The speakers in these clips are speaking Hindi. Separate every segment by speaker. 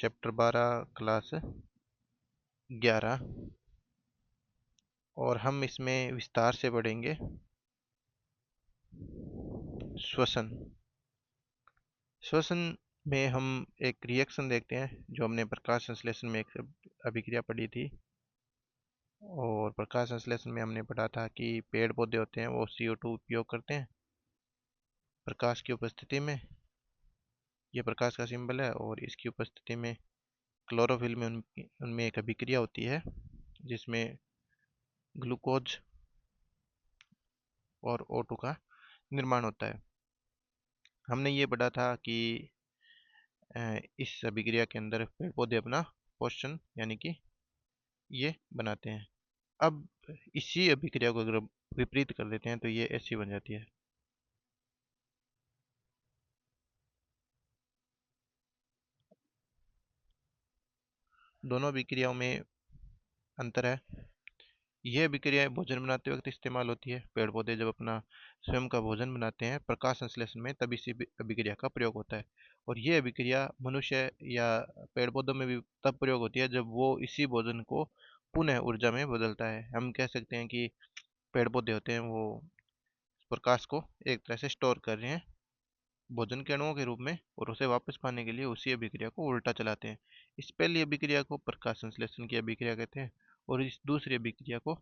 Speaker 1: चैप्टर 12 क्लास 11 और हम इसमें विस्तार से पढ़ेंगे श्वसन। श्वसन में हम एक रिएक्शन देखते हैं जो हमने प्रकाश संश्लेषण में एक अभिक्रिया पढ़ी थी। और प्रकाश संश्लेषण में हमने पढ़ा था कि पेड़ पौधे होते हैं वो CO2 उपयोग करते हैं प्रकाश की उपस्थिति में। ये प्रकाश का सिंबल है और इसकी उपस्थिति में क्लोरोफिल में उनमें एक अभिक्रिया होती है जिसमें ग्लूकोज और O2 का निर्माण होता है। हमने ये पढ़ा था कि इस अभिक्रिया के अंदर पेड़ पौधे अपना पोषण यानी कि ये बनाते हैं। अब इसी अभिक्रिया को अगर विपरीत कर देते हैं तो ये ऐसी बन जाती है। दोनों अभिक्रियाओं में अंतर है। यह अभिक्रिया भोजन बनाते वक्त इस्तेमाल होती है। पेड़ पौधे जब अपना स्वयं का भोजन बनाते हैं प्रकाश संश्लेषण में तब इसी अभिक्रिया का प्रयोग होता है। और ये अभिक्रिया मनुष्य या पेड़ पौधों में भी तब प्रयोग होती है जब वो इसी भोजन को पुनः ऊर्जा में बदलता है। हम कह सकते हैं कि पेड़ पौधे होते हैं वो प्रकाश को एक तरह से स्टोर कर रहे हैं भोजन के अणुओं के रूप में और उसे वापस पाने के लिए उसी अभिक्रिया को उल्टा चलाते हैं। इस पहली अभिक्रिया को प्रकाश संश्लेषण की अभिक्रिया कहते हैं और इस दूसरी अभिक्रिया को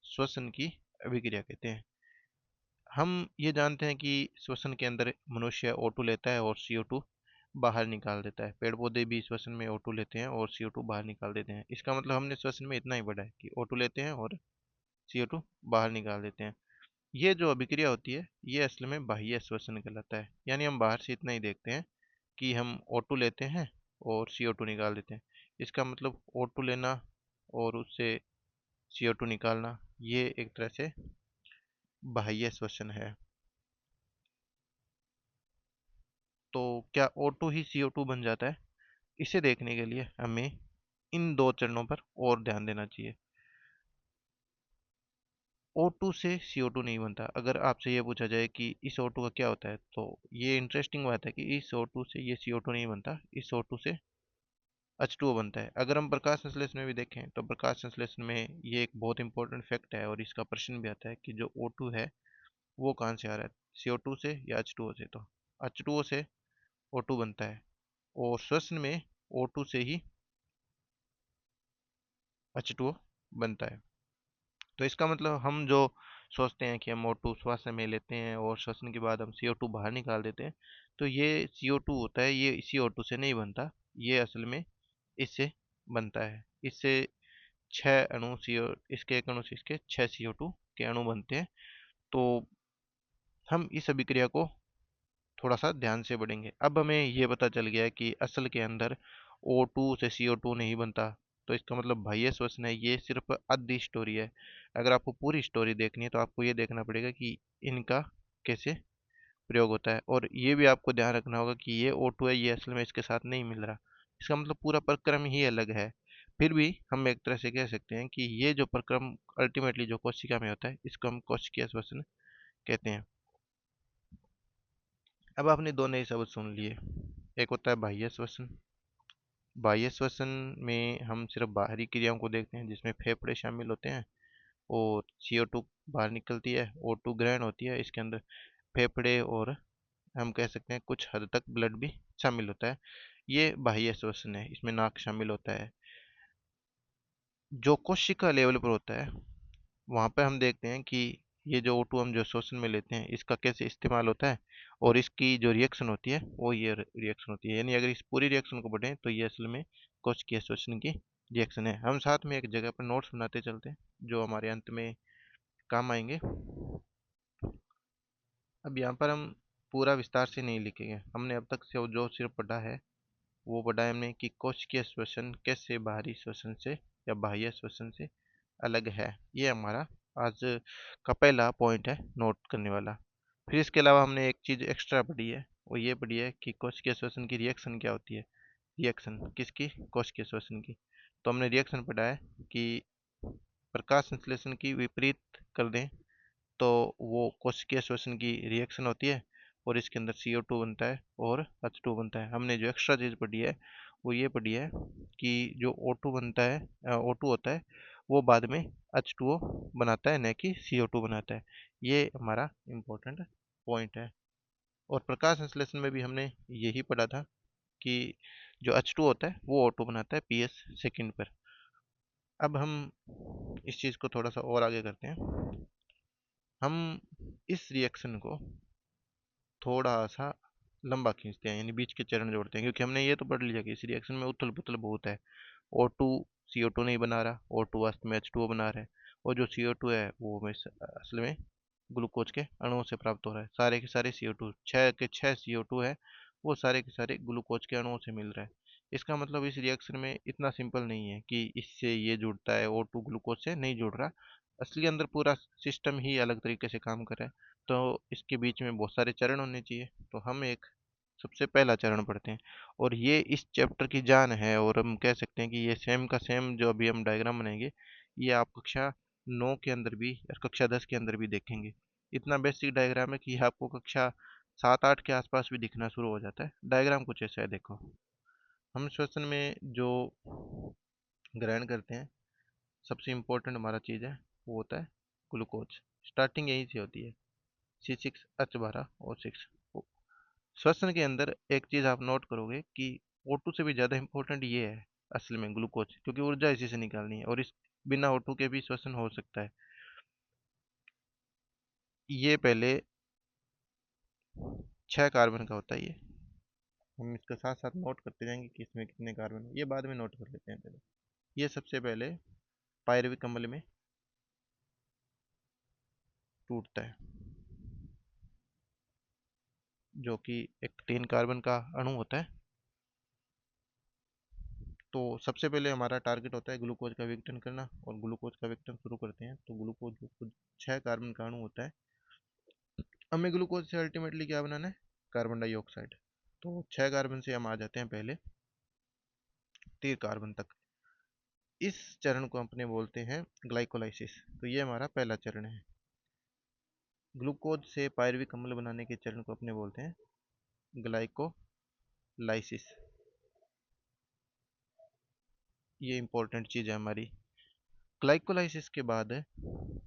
Speaker 1: श्वसन की अभिक्रिया कहते हैं। हम ये जानते हैं कि श्वसन के अंदर मनुष्य O2 लेता है और CO2 बाहर निकाल देता है। पेड़ पौधे भी श्वसन में O2 लेते हैं और CO2 बाहर निकाल देते हैं। इसका मतलब हमने श्वसन में इतना ही पढ़ा है कि O2 लेते हैं और CO2 बाहर निकाल देते हैं। ये जो अभिक्रिया होती है ये असल में बाह्य श्वसन कहलाता है। यानी हम बाहर से इतना ही देखते हैं कि हम O2 लेते हैं और CO2 निकाल देते हैं। इसका मतलब O2 लेना और उससे CO2 निकालना ये एक तरह से बाह्य श्वसन है। तो क्या O2 ही CO2 बन जाता है? इसे देखने के लिए हमें इन दो चरणों पर और ध्यान देना चाहिए। O2 से CO2 नहीं बनता। अगर आपसे ये पूछा जाए कि इस O2 का क्या होता है तो ये इंटरेस्टिंग बात है कि इस O2 से ये CO2 नहीं बनता, इस O2 से H2O बनता है। अगर हम प्रकाश संश्लेषण में भी देखें तो प्रकाश संश्लेषण में ये एक बहुत इंपॉर्टेंट फैक्ट है और इसका प्रश्न भी आता है कि जो O2 है वो कहाँ से आ रहा है, CO2 से या H2O से। तो H2O से O2 बनता है और श्वसन में O2 से ही H2O बनता है। तो इसका मतलब हम जो सोचते हैं कि हम O2 श्वास में लेते हैं और श्वसन के बाद हम CO2 बाहर निकाल देते हैं तो ये CO2 होता है ये इसी O2 से नहीं बनता, ये असल में इससे बनता है। इससे 6 अणु CO इसके एक अणु से इसके 6 CO2 के अणु बनते हैं। तो हम इस अभिक्रिया को थोड़ा सा ध्यान से पढ़ेंगे। अब हमें ये पता चल गया है कि असल के अंदर O2 से CO2 नहीं बनता। तो इसका मतलब बाह्य श्वसन है ये सिर्फ आधी स्टोरी है। अगर आपको पूरी स्टोरी देखनी है तो आपको ये देखना पड़ेगा कि इनका कैसे प्रयोग होता है। और ये भी आपको ध्यान रखना होगा कि ये O2 है ये असल में इसके साथ नहीं मिल रहा। इसका मतलब पूरा प्रक्रम ही अलग है। फिर भी हम एक तरह से कह सकते हैं कि ये जो प्रक्रम अल्टीमेटली जो कोशिका में होता है इसको हम कोशिकीय श्वसन कहते हैं। अब आपने दो नए शब्द सुन लिए। एक होता है बाह्य श्वसन। बाह्य श्वसन में हम सिर्फ बाहरी क्रियाओं को देखते हैं जिसमें फेफड़े शामिल होते हैं और CO2 बाहर निकलती है, O2 ग्रहण होती है। इसके अंदर फेफड़े और हम कह सकते हैं कुछ हद तक ब्लड भी शामिल होता है। ये बाह्य श्वसन है, इसमें नाक शामिल होता है। जो कोशिका लेवल पर होता है वहाँ पे हम देखते हैं कि ये जो O2 हम जो श्वसन में लेते हैं इसका कैसे इस्तेमाल होता है और इसकी जो रिएक्शन होती है वो ये रिएक्शन होती है। यानी अगर इस पूरी रिएक्शन को पढ़ें तो ये असल में कोशिकीय श्वसन की रिएक्शन है। हम साथ में एक जगह पर नोट्स बनाते चलते हैं जो हमारे अंत में काम आएंगे। अब यहाँ पर हम पूरा विस्तार से नहीं लिखेंगे। हमने अब तक से जो सिर्फ पढ़ा है वो पढ़ा है हमने कि कोशिकीय श्वसन कैसे बाहरी श्वसन से या बाह्य श्वसन से अलग है। ये हमारा आज का पहला पॉइंट है नोट करने वाला। फिर इसके अलावा हमने एक चीज़ एक्स्ट्रा पढ़ी है वो ये पढ़ी है कि कोशिकीय श्वसन की रिएक्शन क्या होती है। रिएक्शन किसकी, कोशिकीय श्वसन की। तो हमने रिएक्शन पढ़ा है कि प्रकाश संश्लेषण की विपरीत कर दें तो वो कोशिकीय श्वसन की रिएक्शन होती है और इसके अंदर CO2 बनता है और H2 बनता है। हमने जो एक्स्ट्रा चीज़ पढ़ी है वो ये पढ़ी है कि जो O2 बनता है, O2 होता है, वो बाद में H2O बनाता है, न कि CO2 बनाता है। ये हमारा इम्पोर्टेंट पॉइंट है। और प्रकाश संश्लेषण में भी हमने यही पढ़ा था कि जो H2 होता है वो O2 बनाता है PS सेकंड पर। अब हम इस चीज़ को थोड़ा सा और आगे करते हैं। हम इस रिएक्शन को थोड़ा सा लंबा खींचते हैं, यानी बीच के चरण जोड़ते हैं, क्योंकि हमने ये तो पढ़ लिया कि इस रिएक्शन में उथल पुथल बहुत है। O2 CO2 नहीं बना रहा, O2 वास्तव में H2O बना रहा है, और जो CO2 है वो हमें असल में ग्लूकोज के अणुओं से प्राप्त हो रहा है। सारे के सारे CO2, 6 के 6 CO2 है, वो सारे के सारे ग्लूकोज के अणुओं से मिल रहा है। इसका मतलब इस रिएक्शन में इतना सिंपल नहीं है कि इससे ये जुड़ता है, O2 ग्लूकोज से नहीं जुड़ रहा। असली अंदर पूरा सिस्टम ही अलग तरीके से काम कर रहा है, तो इसके बीच में बहुत सारे चरण होने चाहिए। तो हम एक सबसे पहला चरण पढ़ते हैं, और ये इस चैप्टर की जान है, और हम कह सकते हैं कि ये सेम का सेम जो अभी हम डायग्राम बनाएंगे, ये आप कक्षा 9 के अंदर भी और कक्षा 10 के अंदर भी देखेंगे। इतना बेसिक डायग्राम है कि आपको कक्षा 7-8 के आसपास भी दिखना शुरू हो जाता है। डायग्राम कुछ ऐसा है, देखो। हम श्वसन में जो ग्रहण करते हैं, सबसे इम्पोर्टेंट हमारा चीज़ है, वो होता है ग्लूकोज। स्टार्टिंग यहीं से होती है, C6H12 और 6। श्वसन के अंदर एक चीज़ आप नोट करोगे कि O2 से भी ज़्यादा इम्पोर्टेंट ये है असल में ग्लूकोज, क्योंकि ऊर्जा इसी से निकालनी है, और इस बिना O2 के भी श्वसन हो सकता है। ये पहले 6 कार्बन का होता है। ये हम इसके साथ साथ नोट करते जाएंगे कि इसमें कितने कार्बन है, ये बाद में नोट कर लेते हैं पहले। ये सबसे पहले पायरविक अम्ल में टूटता है, जो कि एक 3 कार्बन का अणु होता है। तो सबसे पहले हमारा टारगेट होता है ग्लूकोज का विघटन करना, और ग्लूकोज का विघटन शुरू करते हैं। तो ग्लूकोज जो खुद 6 कार्बन का अणु होता है, हमें ग्लूकोज से अल्टीमेटली क्या बनाना है, कार्बन डाइऑक्साइड। तो 6 कार्बन से हम आ जाते हैं पहले 3 कार्बन तक। इस चरण को अपने बोलते हैं ग्लाइकोलाइसिस। तो ये हमारा पहला चरण है। ग्लूकोज से पायरुविक अम्ल बनाने के चरण को अपने बोलते हैं ग्लाइकोलाइसिस। ये इंपॉर्टेंट चीज़ है हमारी। ग्लाइकोलाइसिस के बाद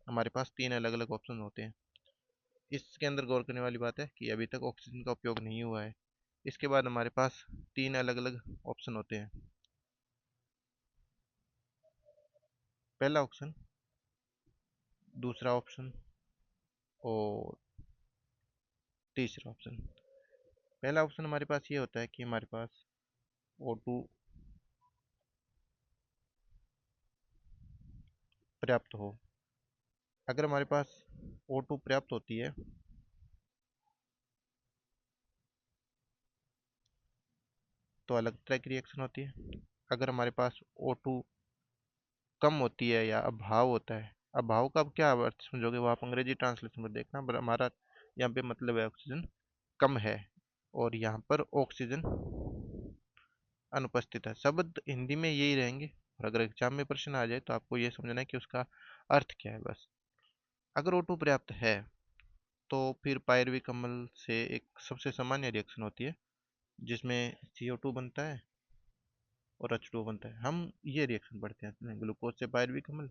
Speaker 1: हमारे पास 3 अलग अलग ऑप्शन होते हैं। इसके अंदर गौर करने वाली बात है कि अभी तक ऑक्सीजन का उपयोग नहीं हुआ है। इसके बाद हमारे पास 3 अलग अलग ऑप्शन होते हैं। पहला ऑप्शन, दूसरा ऑप्शन, और तीसरा ऑप्शन। पहला ऑप्शन हमारे पास ये होता है कि हमारे पास O2 पर्याप्त हो। अगर हमारे पास O2 पर्याप्त होती है तो अलग तरह की रिएक्शन होती है। अगर हमारे पास O2 कम होती है या अभाव होता है, अभाव का अब क्या अर्थ समझोगे वो आप अंग्रेजी ट्रांसलेशन में देखना, पर हमारा यहाँ पे मतलब है ऑक्सीजन कम है, और यहाँ पर ऑक्सीजन अनुपस्थित है। शब्द हिंदी में यही रहेंगे, और अगर एग्जाम में प्रश्न आ जाए तो आपको ये समझना है कि उसका अर्थ क्या है बस। अगर O2 पर्याप्त है तो फिर पायरुविक अम्ल से एक सबसे सामान्य रिएक्शन होती है, जिसमें CO2 बनता है और H2O बनता है। हम ये रिएक्शन पढ़ते हैं, ग्लूकोज से पायरुविक अम्ल,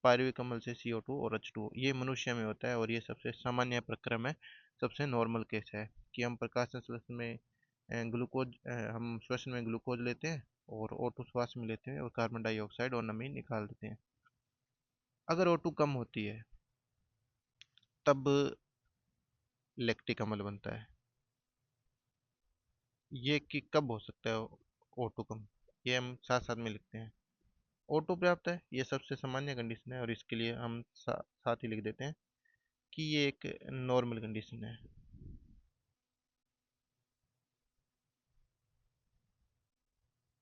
Speaker 1: पायरुविक अम्ल से CO2 और H2O। ये मनुष्य में होता है, और ये सबसे सामान्य प्रक्रम है, सबसे नॉर्मल केस है कि हम प्रकाश संश्लेषण में ग्लूकोज, हम श्वसन में ग्लूकोज लेते हैं, और O2 श्वास में लेते हैं, और कार्बन डाइऑक्साइड और नमी निकाल देते हैं। अगर O2 कम होती है तब लैक्टिक अम्ल बनता है। ये कि कब हो सकता है O2 कम, ये हम साथ साथ में लिखते हैं। O2 पर्याप्त है, ये सबसे सामान्य कंडीशन है, और इसके लिए हम साथ ही लिख देते हैं कि ये एक नॉर्मल कंडीशन है।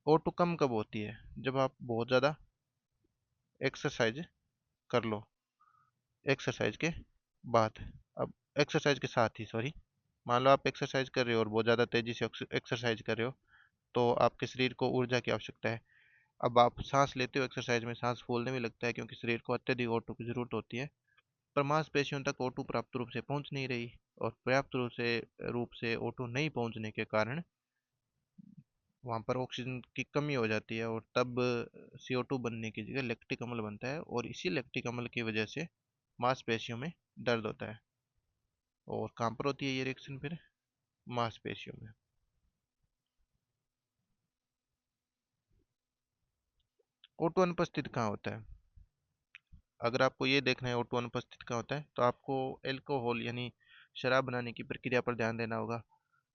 Speaker 1: O2 कम कब होती है, जब आप बहुत ज़्यादा एक्सरसाइज कर लो, एक्सरसाइज के बाद। अब एक्सरसाइज के साथ ही, सॉरी, मान लो आप एक्सरसाइज कर रहे हो और बहुत ज़्यादा तेज़ी से एक्सरसाइज कर रहे हो, तो आपके शरीर को ऊर्जा की आवश्यकता है। अब आप सांस लेते हो, एक्सरसाइज में सांस फूलने में लगता है, क्योंकि शरीर को अत्यधिक O2 की जरूरत होती है, पर मांसपेशियों तक O2 पर्याप्त रूप से पहुंच नहीं रही, और पर्याप्त रूप से O2 नहीं पहुंचने के कारण वहाँ पर ऑक्सीजन की कमी हो जाती है और तब CO2 बनने की जगह लैक्टिक अम्ल बनता है और इसी लैक्टिक अम्ल की वजह से मांसपेशियों में दर्द होता है। और कहाँ पर होती है ये रिएक्शन फिर? मांसपेशियों में। O2 अनुपस्थित कहाँ होता है? अगर आपको ये देखना है O2 अनुपस्थित कहाँ होता है तो आपको एल्कोहल यानी शराब बनाने की प्रक्रिया पर ध्यान देना होगा।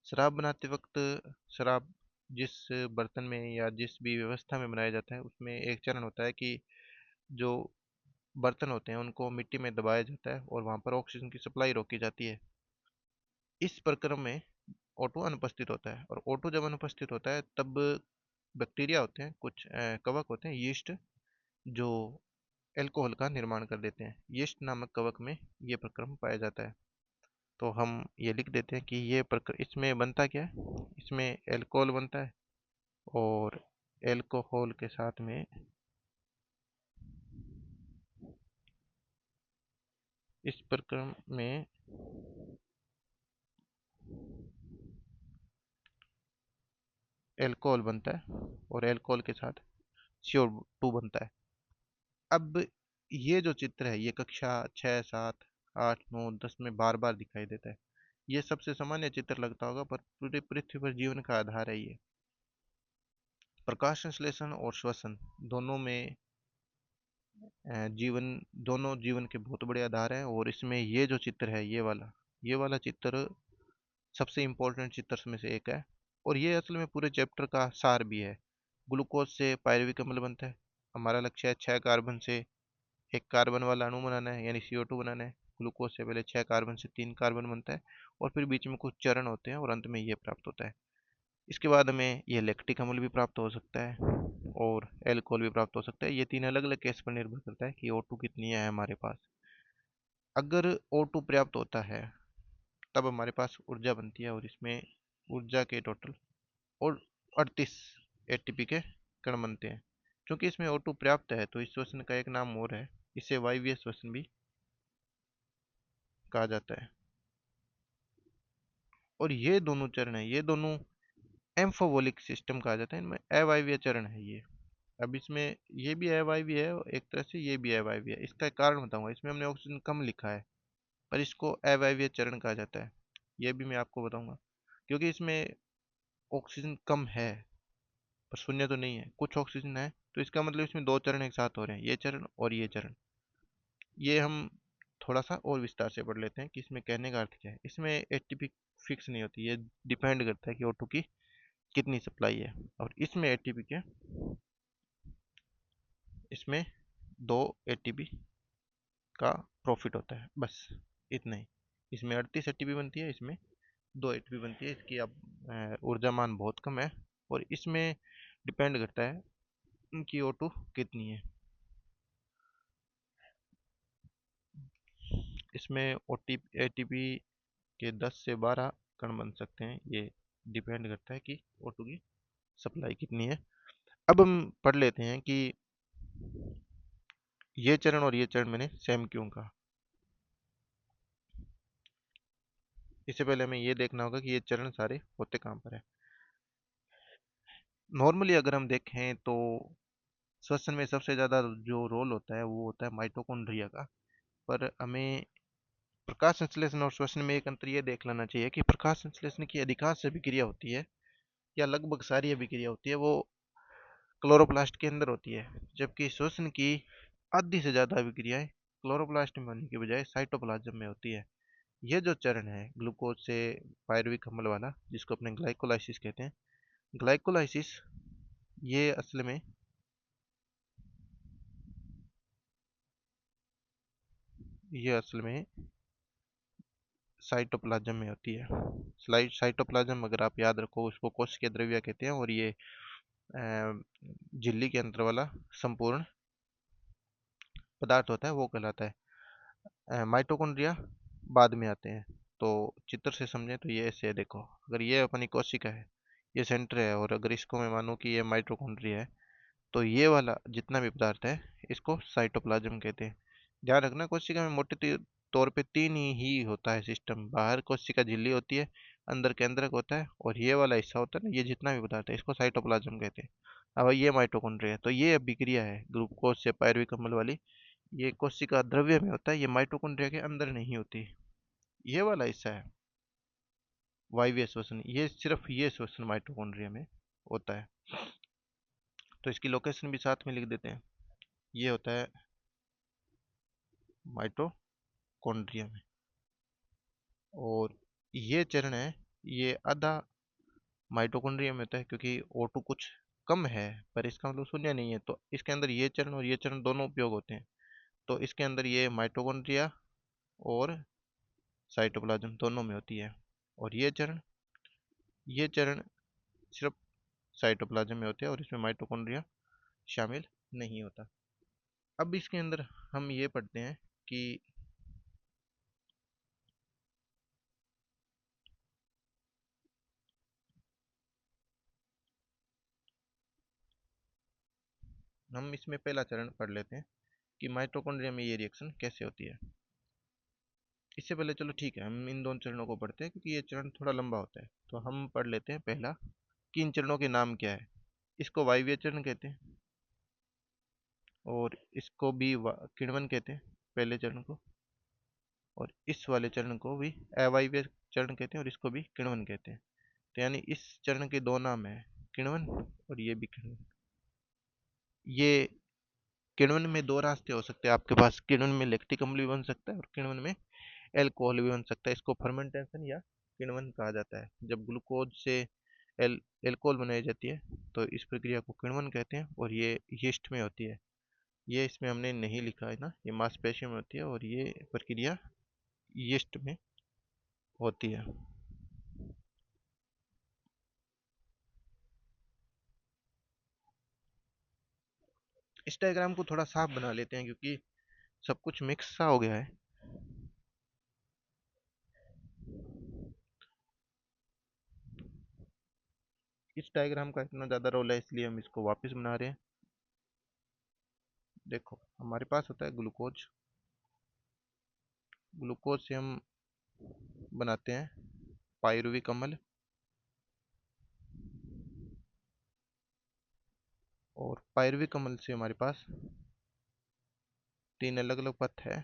Speaker 1: शराब बनाते वक्त शराब जिस बर्तन में या जिस भी व्यवस्था में बनाया जाता है उसमें एक चरण होता है कि जो बर्तन होते हैं उनको मिट्टी में दबाया जाता है और वहाँ पर ऑक्सीजन की सप्लाई रोकी जाती है। इस प्रक्रम में O2 अनुपस्थित होता है और O2 जब अनुपस्थित होता है तब बैक्टीरिया होते हैं, कुछ कवक होते हैं, यीस्ट, जो एल्कोहल का निर्माण कर देते हैं। यीस्ट नामक कवक में ये प्रक्रम पाया जाता है। तो हम ये लिख देते हैं कि ये प्रक्रम, इसमें बनता क्या है? इसमें एल्कोहल बनता है और एल्कोहल के साथ में इस प्रक्रम में एल्कोहल बनता है और एल्कोहल के साथ CO2 बनता है। अब ये जो चित्र है ये कक्षा 6, 7, 8, 9, 10 में बार बार दिखाई देता है। ये सबसे सामान्य चित्र लगता होगा पर पूरी पृथ्वी पर जीवन का आधार है ये। प्रकाश संश्लेषण और श्वसन दोनों में जीवन, दोनों जीवन के बहुत बड़े आधार हैं और इसमें ये जो चित्र है ये वाला चित्र सबसे इम्पोर्टेंट चित्र में से एक है और ये असल में पूरे चैप्टर का सार भी है। ग्लूकोज से पायरुविक अम्ल बनता है। हमारा लक्ष्य है 6 कार्बन से एक कार्बन वाला अणु बनाना है यानी CO2 बनाना है। ग्लूकोज से पहले 6 कार्बन से 3 कार्बन बनता है और फिर बीच में कुछ चरण होते हैं और अंत में ये प्राप्त होता है। इसके बाद हमें ये लैक्टिक अम्ल भी प्राप्त हो सकता है और एल्कोहल भी प्राप्त हो सकता है। ये तीन अलग अलग केस पर निर्भर करता है कि O2 कितनी है हमारे पास। अगर O2 पर्याप्त होता है तब हमारे पास ऊर्जा बनती है और इसमें ऊर्जा के टोटल और 38 ATP के कण बनते हैं। क्योंकि इसमें O2 पर्याप्त है तो इस श्वसन का एक नाम और है, इसे वायवीय श्वसन भी कहा जाता है। और ये दोनों चरण है, ये दोनों एम्फोबोलिक सिस्टम कहा जाता है, इनमें अवायवीय चरण है ये। अब इसमें ये भी अवायवीय है और एक तरह से ये भी अवायवीय है। इसका एक कारण बताऊंगा। इसमें हमने ऑक्सीजन कम लिखा है पर इसको अवायवीय चरण कहा जाता है, ये भी मैं आपको बताऊंगा। क्योंकि इसमें ऑक्सीजन कम है पर शून्य तो नहीं है, कुछ ऑक्सीजन है, तो इसका मतलब इसमें दो चरण एक साथ हो रहे हैं, ये चरण और ये चरण। ये हम थोड़ा सा और विस्तार से पढ़ लेते हैं कि इसमें कहने का अर्थ क्या है। इसमें ATP फिक्स नहीं होती, ये डिपेंड करता है कि O2 की कितनी सप्लाई है। और इसमें ATP के, इसमें 2 ATP का प्रॉफिट होता है, बस इतना ही। इसमें 38 ATP बनती है, इसमें 2 ATP बनती है। इसकी अब ऊर्जा मान बहुत कम है और इसमें डिपेंड करता है कि O2 कितनी है। इसमें ATP के 10 से 12 कण बन सकते हैं, ये डिपेंड करता है कि O2 की सप्लाई कितनी है। अब हम पढ़ लेते हैं कि ये चरण और ये चरण मैंने सेम क्यों कहा। इससे पहले हमें ये देखना होगा कि ये चरण सारे होते कहाँ पर है। नॉर्मली अगर हम देखें तो श्वसन में सबसे ज़्यादा जो रोल होता है वो होता है माइटोकॉन्ड्रिया का। पर हमें प्रकाश संश्लेषण और श्वसन में एक अंतर ये देख लेना चाहिए कि प्रकाश संश्लेषण की अधिकांश अभिक्रिया होती है या लगभग सारी अभिक्रिया होती है वो क्लोरोप्लास्ट के अंदर होती है, जबकि श्वसन की आधी से ज़्यादा अभिक्रियाएं क्लोरोप्लास्ट में होने की बजाय साइटोप्लाज्म में होती है। यह जो चरण है ग्लूकोज से पायरुविक अम्ल वाला, जिसको अपने ग्लाइकोलाइसिस कहते हैं, ग्लाइकोलाइसिस, ये असल में ये असल में साइटोप्लाज्म में होती है। साइटोप्लाज्म अगर आप याद रखो उसको कोशिकीय द्रव्य कहते हैं और ये झिल्ली के अंदर वाला संपूर्ण पदार्थ होता है वो कहलाता है। माइटोकॉन्ड्रिया बाद में आते हैं। तो चित्र से समझें तो ये ऐसे है, देखो अगर ये अपनी कोशिका है, ये सेंटर है और अगर इसको मैं मानूं कि ये माइटोकॉन्ड्रिया है तो ये वाला जितना भी पदार्थ है इसको साइटोप्लाज्म कहते हैं। ध्यान रखना कोशिका में मोटे तौर पे तीन ही होता है सिस्टम। बाहर कोशिका झिल्ली होती है, अंदर केंद्रक होता है, और ये वाला हिस्सा होता है ना, ये जितना भी पदार्थ है इसको साइटोप्लाज्म कहते हैं। अब ये माइटोकॉन्ड्रिया है, तो ये अभिक्रिया है ग्लूकोज से पायरुविक अम्ल वाली, ये कोशिका द्रव्य में होता है, ये माइटोकॉन्ड्रिया के अंदर नहीं होती। ये वाला हिस्सा है वायवीय श्वसन, ये सिर्फ ये श्वसन माइटोकॉन्ड्रिया में होता है। तो इसकी लोकेशन भी साथ में लिख देते हैं। ये होता है माइटोकॉन्ड्रिया में, और ये चरण है, ये आधा माइटोकॉन्ड्रिया में होता है, क्योंकि O2 कुछ कम है पर इसका मतलब शून्य नहीं है, तो इसके अंदर ये चरण और ये चरण दोनों उपयोग होते हैं। तो इसके अंदर ये माइटोकॉन्ड्रिया और साइटोप्लाज्म दोनों में होती है, और ये चरण सिर्फ साइटोप्लाज्म में होते हैं, और इसमें माइटोकॉन्ड्रिया शामिल नहीं होता। अब इसके अंदर हम ये पढ़ते हैं कि हम इसमें पहला चरण पढ़ लेते हैं कि माइटोकॉन्ड्रिया में ये रिएक्शन कैसे होती है। इससे पहले चलो ठीक है, हम इन दोनों चरणों को पढ़ते हैं क्योंकि ये चरण थोड़ा लंबा होता है। तो हम पढ़ लेते हैं पहला कि इन चरणों के नाम क्या है। इसको वायवीय चरण कहते हैं, और इसको भी किण्वन कहते हैं पहले चरण को, और इस वाले चरण को भी अवायवीय चरण कहते हैं, और इसको भी किण्वन कहते हैं। तो यानी इस चरण के दो नाम है, किण्वन, और ये भी किण्वन। ये किण्वन में दो रास्ते हो सकते हैं आपके पास, किण्वन में लैक्टिक अम्ल भी बन सकता है और किण्वन में एल्कोहल भी बन सकता है। इसको फर्मेंटेशन या किण्वन कहा जाता है। जब ग्लूकोज से एल्कोहल बनाई जाती है तो इस प्रक्रिया को किण्वन कहते हैं, और ये यीस्ट में होती है। ये इसमें हमने नहीं लिखा है ना, ये मांसपेशियों में होती है, और ये प्रक्रिया यीस्ट में होती है। इस डायग्राम को थोड़ा साफ बना लेते हैं क्योंकि सब कुछ मिक्स सा हो गया है। इस डायग्राम का इतना ज़्यादा रोल है इसलिए हम इसको वापस बना रहे हैं। देखो हमारे पास होता है ग्लूकोज, ग्लूकोज से हम बनाते हैं पायरुविक अम्ल, और पायरुविक अम्ल से हमारे पास तीन अलग अलग पथ है।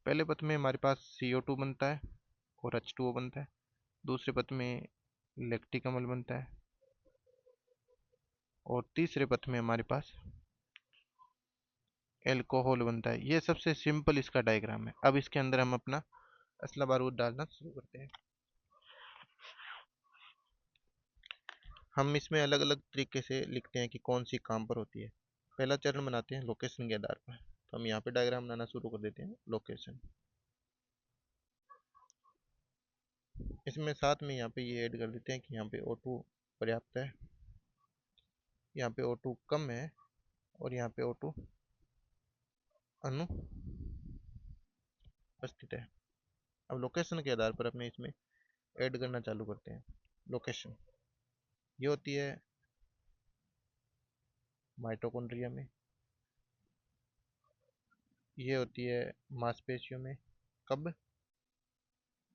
Speaker 1: पहले पथ में हमारे पास CO2 बनता है और H2O बनता है। दूसरे पथ में लैक्टिक अम्ल बनता है, और तीसरे पथ में हमारे पास एल्कोहल बनता है। ये सबसे सिंपल इसका डायग्राम है। अब इसके अंदर हम अपना असला बारूद डालना शुरू करते हैं। हम इसमें अलग अलग तरीके से लिखते हैं कि कौन सी कहाँ पर होती है। पहला चरण बनाते हैं लोकेशन के आधार पर, तो हम यहाँ पे डायग्राम बनाना शुरू कर देते हैं लोकेशन। इसमें साथ में यहाँ पे ये ऐड कर देते हैं कि यहाँ पे O2 पर्याप्त है, यहाँ पे O2 कम है, और यहाँ पे O2 अनुपस्थित है। अब लोकेशन के आधार पर अपने इसमें ऐड करना चालू करते हैं। लोकेशन ये होती है माइटोकॉन्ड्रिया में, ये होती है मांसपेशियों में। कब?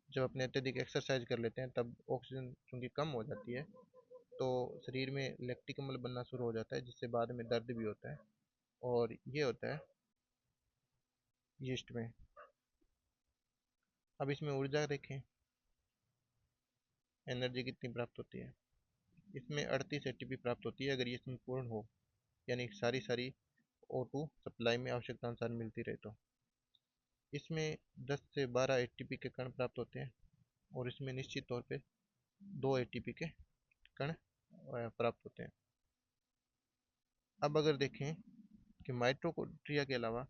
Speaker 1: जब अपने अत्यधिक एक्सरसाइज कर लेते हैं तब ऑक्सीजन चूंकि कम हो जाती है तो शरीर में लैक्टिक अम्ल बनना शुरू हो जाता है, जिससे बाद में दर्द भी होता है। और ये होता है यीस्ट में। अब इसमें ऊर्जा देखें, एनर्जी कितनी प्राप्त होती है। इसमें 38 ATP प्राप्त होती है अगर ये संपूर्ण हो, यानी सारी सारी O2 सप्लाई में आवश्यकता अनुसार मिलती रहे तो। इसमें 10 से 12 ATP के कण प्राप्त होते हैं, और इसमें निश्चित तौर पे 2 ATP के कण प्राप्त होते हैं। अब अगर देखें कि माइटोकॉन्ड्रिया के अलावा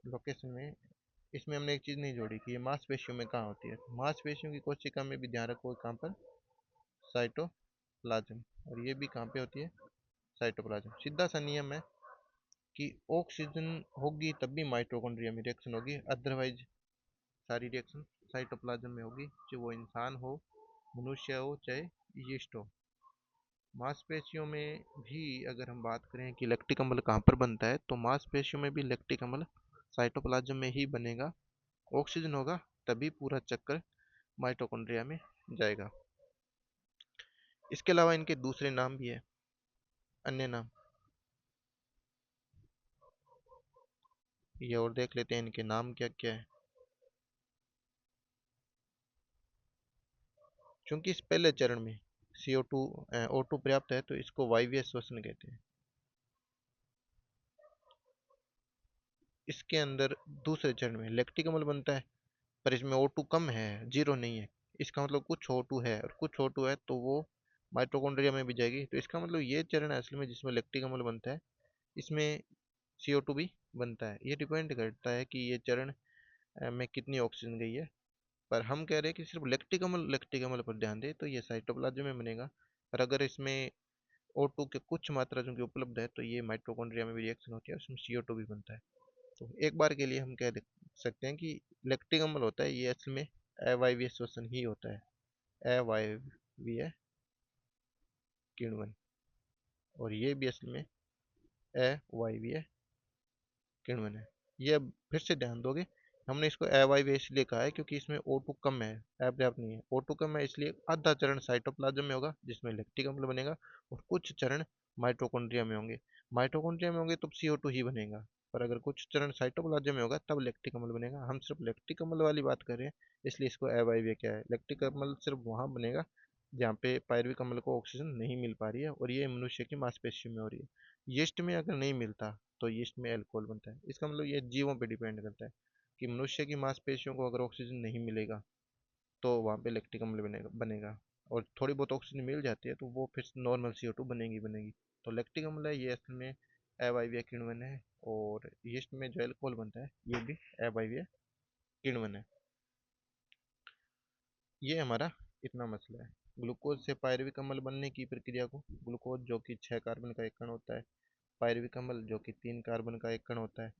Speaker 1: लोकेशन में इसमें हमने एक चीज़ नहीं जोड़ी कि ये मांसपेशियों में कहाँ होती है। मांसपेशियों की कोशिका में भी ध्यान रखो कहाँ पर, साइटोप्लाज्म। और ये भी कहाँ पे होती है, साइटोप्लाज्म। सीधा सा नियम है कि ऑक्सीजन होगी तब भी माइटोकॉन्ड्रिया में रिएक्शन होगी, अदरवाइज सारी रिएक्शन साइटोप्लाज्म में होगी, चाहे वो इंसान हो, मनुष्य हो, चाहे यीस्ट हो। मांसपेशियों में भी अगर हम बात करें कि लैक्टिक अम्ल कहाँ पर बनता है, तो मांसपेशियों में भी लैक्टिक अम्ल साइटोप्लाज्म में ही बनेगा। ऑक्सीजन होगा तभी पूरा चक्कर माइटोकॉन्ड्रिया में जाएगा। इसके अलावा इनके दूसरे नाम भी है, अन्य नाम, ये और देख लेते हैं इनके नाम क्या क्या है। क्योंकि इस पहले चरण में CO2 O2 पर्याप्त है तो इसको वायवीय श्वसन कहते हैं। इसके अंदर दूसरे चरण में लैक्टिक अम्ल बनता है, पर इसमें O2 कम है, जीरो नहीं है। इसका मतलब कुछ O2 है, और कुछ O2 है तो वो माइटोकॉन्ड्रिया में भी जाएगी। तो इसका मतलब ये चरण है असल में जिसमें लैक्टिक अम्ल बनता है, इसमें CO2 भी बनता है। ये डिपेंड करता है कि ये चरण में कितनी ऑक्सीजन गई है। पर हम कह रहे हैं कि सिर्फ लैक्टिक अम्ल पर ध्यान दें तो ये साइटोप्लाज्म में बनेगा। पर अगर इसमें O2 के कुछ मात्रा जो कि उपलब्ध है तो ये माइटोकॉन्ड्रिया में भी रिएक्शन होती है, उसमें CO2 भी बनता है। तो एक बार के लिए हम कह सकते हैं कि लैक्टिक अम्ल होता है ये असल में अवायवीय श्वसन ही होता है, अवायवीय किण्वन। और ये भी असल में अवायवीय किण्वन है। ये अब फिर से ध्यान दोगे, हमने इसको अवायवीय इसलिए कहा है क्योंकि इसमें O2 कम है, अपर्याप्त नहीं है। O2 कम है इसलिए आधा चरण साइटोप्लाज्म में होगा जिसमें लैक्टिक अम्ल बनेगा, और कुछ चरण माइटोकॉन्ड्रिया में होंगे। माइटोकॉन्ड्रिया में होंगे तब CO2 ही बनेगा, पर अगर कुछ चरण साइटोप्लाज्म में होगा तब लैक्टिक अम्ल बनेगा। हम सिर्फ लैक्टिक अम्ल वाली बात कर रहे हैं, इसलिए इसको अवायवीय क्या है। लैक्टिक अम्ल सिर्फ वहाँ बनेगा जहाँ पे पायरुविक अम्ल को ऑक्सीजन नहीं मिल पा रही है, और ये मनुष्य की मांसपेशियों में हो रही है। यीस्ट में अगर नहीं मिलता तो यीस्ट में अल्कोहल बनता है। इसका मतलब ये जीवों पे डिपेंड करता है कि मनुष्य की मांसपेशियों को अगर ऑक्सीजन नहीं मिलेगा तो वहाँ पे लैक्टिक अम्ल बनेगा। और थोड़ी बहुत ऑक्सीजन मिल जाती है तो वो फिर नॉर्मल CO2 बनेगी बनेगी। तो लैक्टिक अम्ल है ये असल में अवायवीय किण्वन है, और यीस्ट में जो अल्कोहल बनता है ये भी अवायवीय किण्वन है। ये हमारा इतना मसला है। ग्लूकोज से पायरुविक अम्ल बनने की प्रक्रिया को, ग्लूकोज जो कि 6 कार्बन का एक कण होता है, पायरुविक अम्ल जो कि 3 कार्बन का एक कण होता है,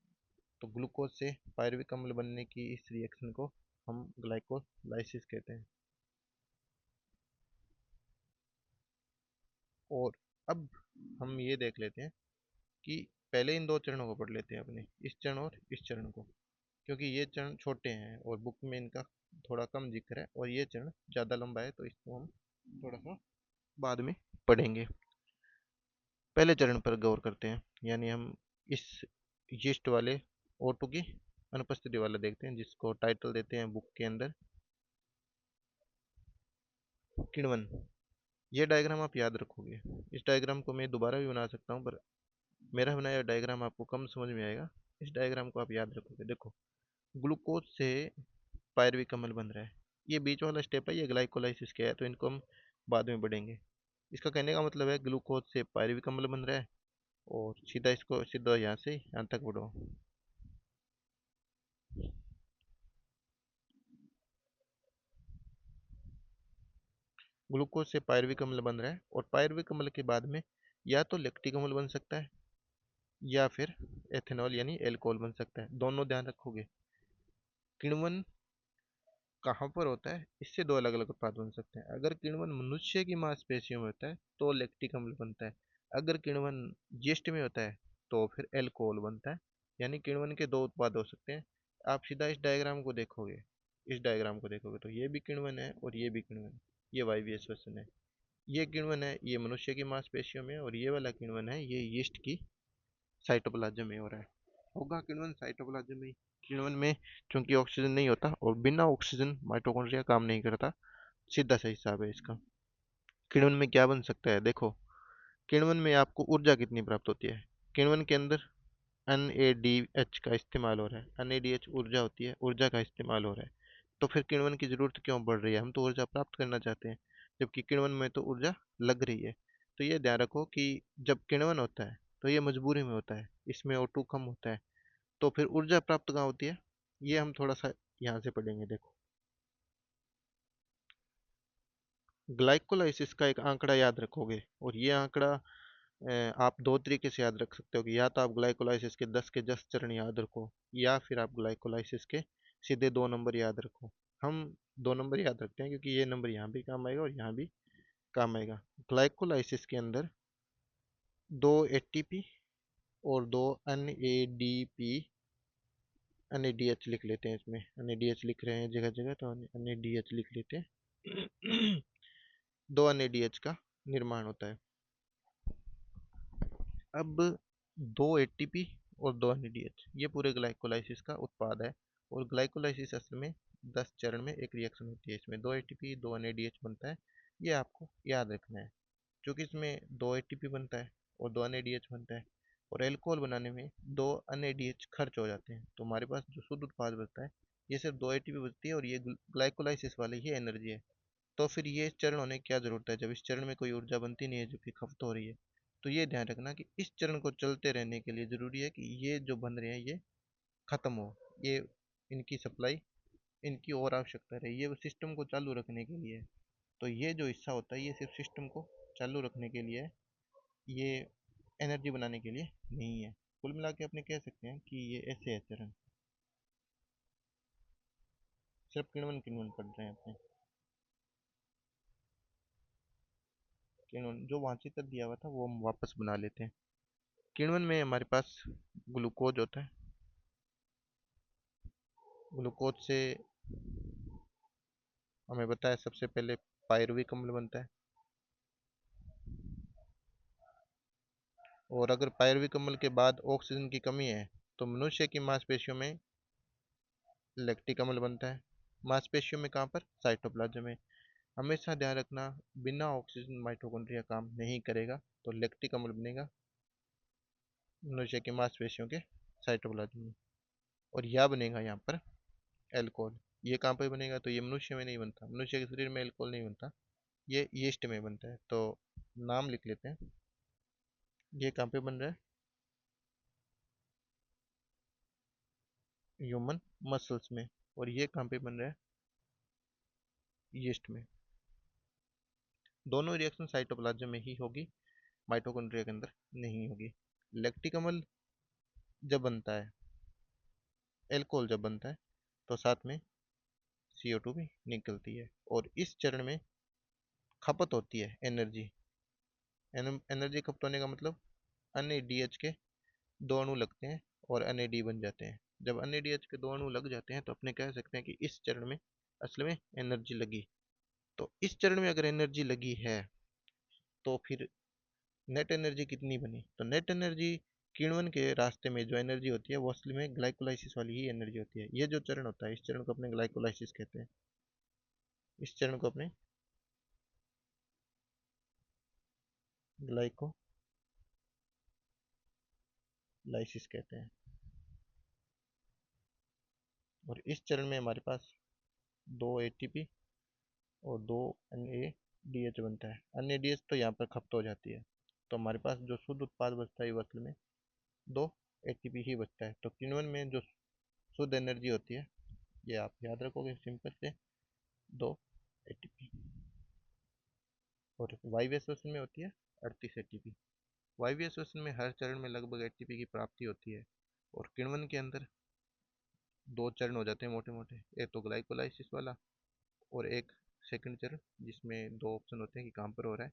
Speaker 1: तो ग्लूकोज से पायरुविक अम्ल बनने की इस रिएक्शन को हम ग्लाइकोलाइसिस कहते हैं। और अब हम ये देख लेते हैं कि पहले इन दो चरणों को पढ़ लेते हैं अपने, इस चरण और इस चरण को, क्योंकि ये चरण छोटे हैं और बुक में इनका थोड़ा कम जिक्र है, और ये चरण ज़्यादा लंबा है तो इसको हम थोड़ा सा बाद में पढ़ेंगे। पहले चरण पर गौर करते हैं, यानी हम इस यीस्ट वाले O2 की अनुपस्थिति वाला देखते हैं, जिसको टाइटल देते हैं बुक के अंदर किण्वन। ये डायग्राम आप याद रखोगे। इस डायग्राम को मैं दोबारा भी बना सकता हूँ, पर मेरा बनाया डायग्राम आपको कम समझ में आएगा। इस डायग्राम को आप याद रखोगे। देखो, ग्लूकोज से पायरुविक अम्ल बन रहा है, ये बीच वाला स्टेप है, ये ग्लाइकोलाइसिस का है, तो इनको हम बाद में बढ़ेंगे। इसका कहने का मतलब है ग्लूकोज से पायरुविक अम्ल बन रहा है, और सीधा इसको सीधा यहाँ से यहाँ तक बढ़ो। ग्लूकोज से पायरुविक अम्ल बन रहा है, और पायरुविक अम्ल के बाद में या तो लैक्टिक अम्ल बन सकता है या फिर एथेनॉल यानी एल्कोहल बन सकता है। दोनों ध्यान रखोगे। किण्वन कहाँ पर होता है, इससे दो अलग अलग उत्पाद बन सकते हैं। अगर किण्वन मनुष्य की मांसपेशियों में होता है तो लैक्टिक अम्ल बनता है। अगर किण्वन यीस्ट में होता है तो फिर एल्कोहल बनता है। यानी किण्वन के दो उत्पाद हो सकते हैं। आप सीधा इस डायग्राम को देखोगे, इस डायग्राम को देखोगे तो ये भी किण्वन है और ये भी किण्वन है, ये वायवीय श्वसन है। ये किण्वन है ये मनुष्य की मांसपेशियों में, और ये वाला किण्वन है ये यीस्ट की साइटोप्लाज्म में हो रहा है। होगा किण्वन साइटोप्लाज्म में। किण्वन में चूंकि ऑक्सीजन नहीं होता, और बिना ऑक्सीजन माइटोकॉन्ड्रिया काम नहीं करता, सीधा सा हिसाब है इसका। किण्वन में क्या बन सकता है, देखो, किण्वन में आपको ऊर्जा कितनी प्राप्त होती है। किण्वन के अंदर NADH का इस्तेमाल हो रहा है। NADH ऊर्जा होती है, ऊर्जा का इस्तेमाल हो रहा है। तो फिर किण्वन की जरूरत क्यों बढ़ रही है, हम तो ऊर्जा प्राप्त करना चाहते हैं, जबकि किण्वन में तो ऊर्जा लग रही है। तो ये ध्यान रखो कि जब किण्वन होता है तो ये मजबूरी में होता है, इसमें O2 कम होता है, तो फिर ऊर्जा प्राप्त कहाँ होती है, ये हम थोड़ा सा यहाँ से पढ़ेंगे। देखो, ग्लाइकोलाइसिस का एक आंकड़ा याद रखोगे, और ये आंकड़ा आप दो तरीके से याद रख सकते हो कि या तो आप ग्लाइकोलाइसिस के 10 के 10 चरण याद रखो, या फिर आप ग्लाइकोलाइसिस के सीधे 2 नंबर याद रखो। हम 2 नंबर याद रखते हैं क्योंकि ये नंबर यहाँ भी काम आएगा और यहाँ भी काम आएगा। ग्लाइकोलाइसिस के अंदर 2 ATP और 2 NADP, NADH लिख लेते हैं, इसमें NADH लिख रहे हैं जगह जगह, तो NADH लिख लेते हैं। 2 NADH का निर्माण होता है। अब 2 ATP और 2 NADH ये पूरे ग्लाइकोलाइसिस का उत्पाद है। और ग्लाइकोलाइसिस असल में 10 चरण में एक रिएक्शन होती है। इसमें 2 ATP 2 NADH बनता है, ये आपको याद रखना है। क्योंकि इसमें 2 ATP बनता है और 2 NADH बनता है, और एल्कोहल बनाने में 2 NADH खर्च हो जाते हैं, तो हमारे पास जो शुद्ध उत्पाद बचता है ये सिर्फ 2 ATP बचती है, और ये ग्लाइकोलाइसिस वाली ही एनर्जी है। तो फिर ये चरण होने की क्या जरूरत है, जब इस चरण में कोई ऊर्जा बनती नहीं है जबकि खपत हो रही है। तो ये ध्यान रखना कि इस चरण को चलते रहने के लिए जरूरी है कि ये जो बन रहे हैं ये खत्म हो, ये इनकी सप्लाई, इनकी और आवश्यकता रहे, ये सिस्टम को चालू रखने के लिए है। तो ये जो हिस्सा होता है ये सिर्फ सिस्टम को चालू रखने के लिए है, ये एनर्जी बनाने के लिए नहीं है। कुल मिला के अपने कह सकते हैं कि ये ऐसे है चरण। सिर्फ किण्वन किण्वन पढ़ रहे हैं अपने। किण्वन जो वांछित दिया हुआ था वो हम वापस बना लेते हैं। किण्वन में हमारे पास ग्लूकोज होता है। ग्लूकोज से हमें बताया सबसे पहले पायरुविक अम्ल बनता है। और अगर पायरुविक अम्ल के बाद ऑक्सीजन की कमी है तो मनुष्य की मांसपेशियों में लैक्टिक अम्ल बनता है। मांसपेशियों में कहाँ पर? साइटोप्लाज्म में। हमेशा ध्यान रखना, बिना ऑक्सीजन माइटोकॉन्ड्रिया काम नहीं करेगा, तो लैक्टिक अम्ल बनेगा मनुष्य की मांसपेशियों के साइटोप्लाज्म में। और यह बनेगा यहाँ पर एल्कोहल। ये कहाँ पर बनेगा? तो ये मनुष्य में नहीं बनता, मनुष्य के शरीर में एल्कोहल नहीं बनता, ये यीस्ट में बनता है। तो नाम लिख लेते हैं, ये कहाँ पे बन रहा है? ह्यूमन मसल्स में। और ये कहाँ पे बन रहा है? यीस्ट में। दोनों रिएक्शन साइटोप्लाज्म में ही होगी, माइटोकॉन्ड्रिया के अंदर नहीं होगी। लैक्टिक अम्ल जब बनता है, एल्कोहल जब बनता है, तो साथ में CO2 भी निकलती है, और इस चरण में खपत होती है एनर्जी। एनर्जी खपत होने का मतलब NADH के 2 अणु लगते हैं और NAD बन जाते हैं। जब NADH के 2 अणु लग जाते हैं तो अपने कह सकते हैं कि इस चरण में असल में एनर्जी लगी। तो इस चरण में अगर एनर्जी लगी है तो फिर नेट एनर्जी कितनी बनी? तो नेट एनर्जी किण्वन के रास्ते में जो एनर्जी होती है वो असली में ग्लाइकोलाइसिस वाली ही एनर्जी होती है। ये जो चरण होता है इस चरण को अपने ग्लाइकोलाइसिस कहते हैं। इस चरण को अपने ग्लाइकोलाइसिस कहते हैं। और इस चरण में हमारे पास 2 ATP और 2 NADH बनता है। NADH तो यहाँ पर खपत हो जाती है, तो हमारे पास जो शुद्ध उत्पाद बचता है वो असल में 2 ATP ही बचता है। तो किण्वन में जो शुद्ध एनर्जी होती है ये आप याद रखोगे सिंपल से 2 ATP। और वायवीय श्वसन में होती है 38 ATP। वायवीय श्वसन में हर चरण में लगभग ATP की प्राप्ति होती है। और किण्वन के अंदर 2 चरण हो जाते हैं मोटे मोटे, एक तो ग्लाइकोलाइसिस वाला और एक सेकंड चरण जिसमें 2 ऑप्शन होते हैं कि कहाँ पर हो रहा है।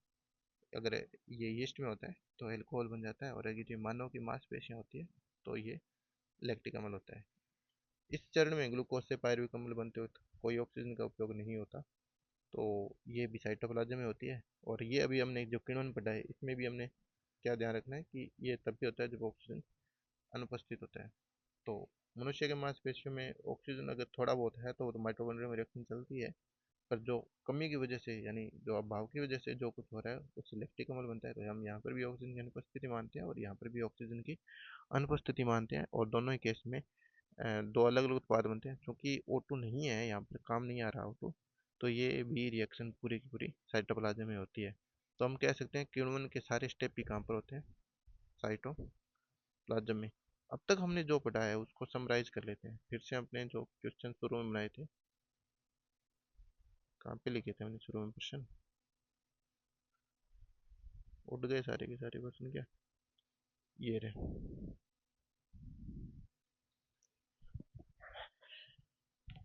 Speaker 1: अगर ये यीस्ट में होता है तो एल्कोहल बन जाता है, और अगर ये मानव की मांसपेशियाँ होती है तो ये लैक्टिक अम्ल होता है। इस चरण में ग्लूकोज से पायरुविक अम्ल बनते वक्त कोई ऑक्सीजन का उपयोग नहीं होता, तो ये भी साइटोप्लाज्म में होती है। और ये अभी हमने जो किण्वन पढ़ा है इसमें भी हमने क्या ध्यान रखना है कि ये तब भी होता है जब ऑक्सीजन अनुपस्थित होता है। तो मनुष्य के मांसपेशियों में ऑक्सीजन अगर थोड़ा बहुत है तो माइटोकॉन्ड्रिया में रिएक्शन चलती है, पर जो कमी की वजह से यानी जो अभाव की वजह से जो कुछ हो रहा है उससे लैक्टिक अम्ल बनता है। तो हम यहाँ पर भी ऑक्सीजन की अनुपस्थिति मानते हैं और यहाँ पर भी ऑक्सीजन की अनुपस्थिति मानते हैं, और दोनों ही केस में 2 अलग अलग उत्पाद बनते हैं। क्योंकि O2 नहीं है यहाँ पर, काम नहीं आ रहा O2, तो ये भी रिएक्शन पूरी की पूरी साइटोप्लाज्म में होती है। तो हम कह सकते हैं किण्वन के सारे स्टेप भी कहाँ पर होते हैं? साइटोप्लाज्म में। अब तक हमने जो पढ़ा है उसको समराइज कर लेते हैं। फिर से अपने जो क्वेश्चन शुरू में बनाए थे, कहाँ पे लिखे थे हमने शुरू में क्वेश्चन? उठ गए सारे के सारे क्वेश्चन क्या? ये रहे।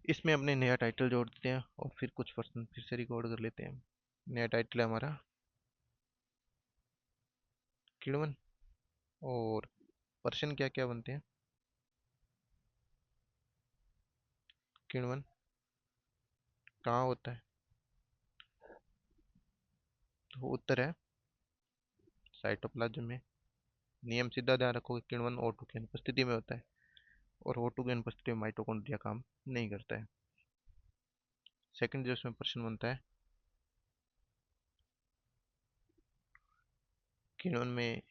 Speaker 1: इसमें अपने नया टाइटल जोड़ देते हैं और फिर कुछ पर्सन फिर से रिकॉर्ड कर लेते हैं। नया टाइटल है हमारा किण्वन। और पर्सन क्या क्या बनते हैं? किण्वन कहाँ होता है? तो उत्तर है साइटोप्लाज्म में। नियम सीधा ध्यान रखोगे, किण्वन O2 की अनुपस्थिति में होता है और O2 की अनुपस्थिति में माइटोकॉन्ड्रिया काम नहीं करता है। सेकंड जो इसमें प्रश्न बनता है, किण्वन में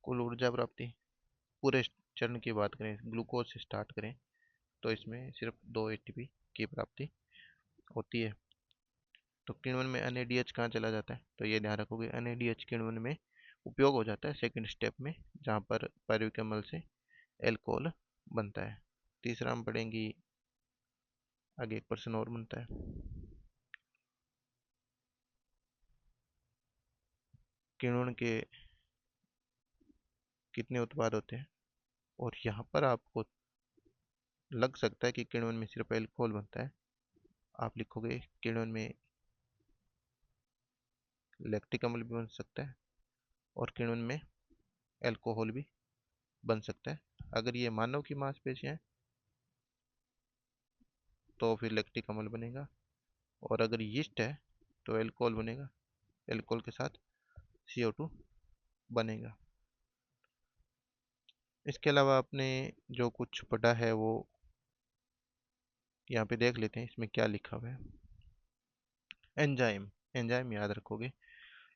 Speaker 1: कुल ऊर्जा प्राप्ति, पूरे चरण की बात करें, ग्लूकोज से स्टार्ट करें, तो इसमें सिर्फ 2 ATP की प्राप्ति होती है। तो किण्वन में NADH कहाँ चला जाता है? तो ये ध्यान रखोगे, NADH किण्वन में उपयोग हो जाता है सेकंड स्टेप में, जहाँ पर पायरुविक अम्ल से एल्कोहल बनता है। तीसरा हम पढ़ेंगे, आगे एक प्रश्न और बनता है, किण्वन के कितने उत्पाद होते हैं? और यहाँ पर आपको लग सकता है कि किण्वन में सिर्फ एल्कोहल बनता है। आप लिखोगे किण्वन में लैक्टिक अम्ल भी बन सकता है और किण्वन में एल्कोहल भी बन सकता है। अगर ये मानव की मांसपेशियां हैं तो फिर लैक्टिक अम्ल बनेगा, और अगर यीस्ट है तो एल्कोहल बनेगा, एल्कोहल के साथ CO2 बनेगा। इसके अलावा आपने जो कुछ पढ़ा है वो यहाँ पे देख लेते हैं, इसमें क्या लिखा हुआ है। एंजाइम, एंजाइम याद रखोगे।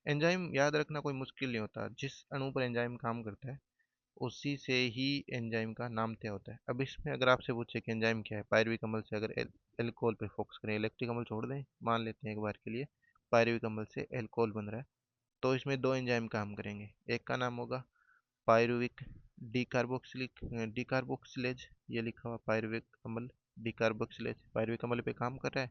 Speaker 1: एंजाइम याद रखना कोई मुश्किल नहीं होता, जिस अणु पर एंजाइम काम करता है उसी से ही एंजाइम का नाम तय होता है। अब इसमें अगर आपसे पूछे कि एंजाइम क्या है, पायरुविक अम्ल से अगर एल्कोहल पे फोकस करें, इलेक्ट्रिक अम्ल छोड़ दें, मान लेते हैं एक बार के लिए पायरुविक अम्ल से एल्कोहल बन रहा है, तो इसमें दो एंजाइम काम करेंगे। एक का नाम होगा पायरुविक डिकार्बोक्सिलिक डिकार्बोक्सिलेज, ये लिखा हुआ पायरुविक अम्ल डिकार्बोक्सिलेज पायरुविक अम्ल पे काम कर रहा है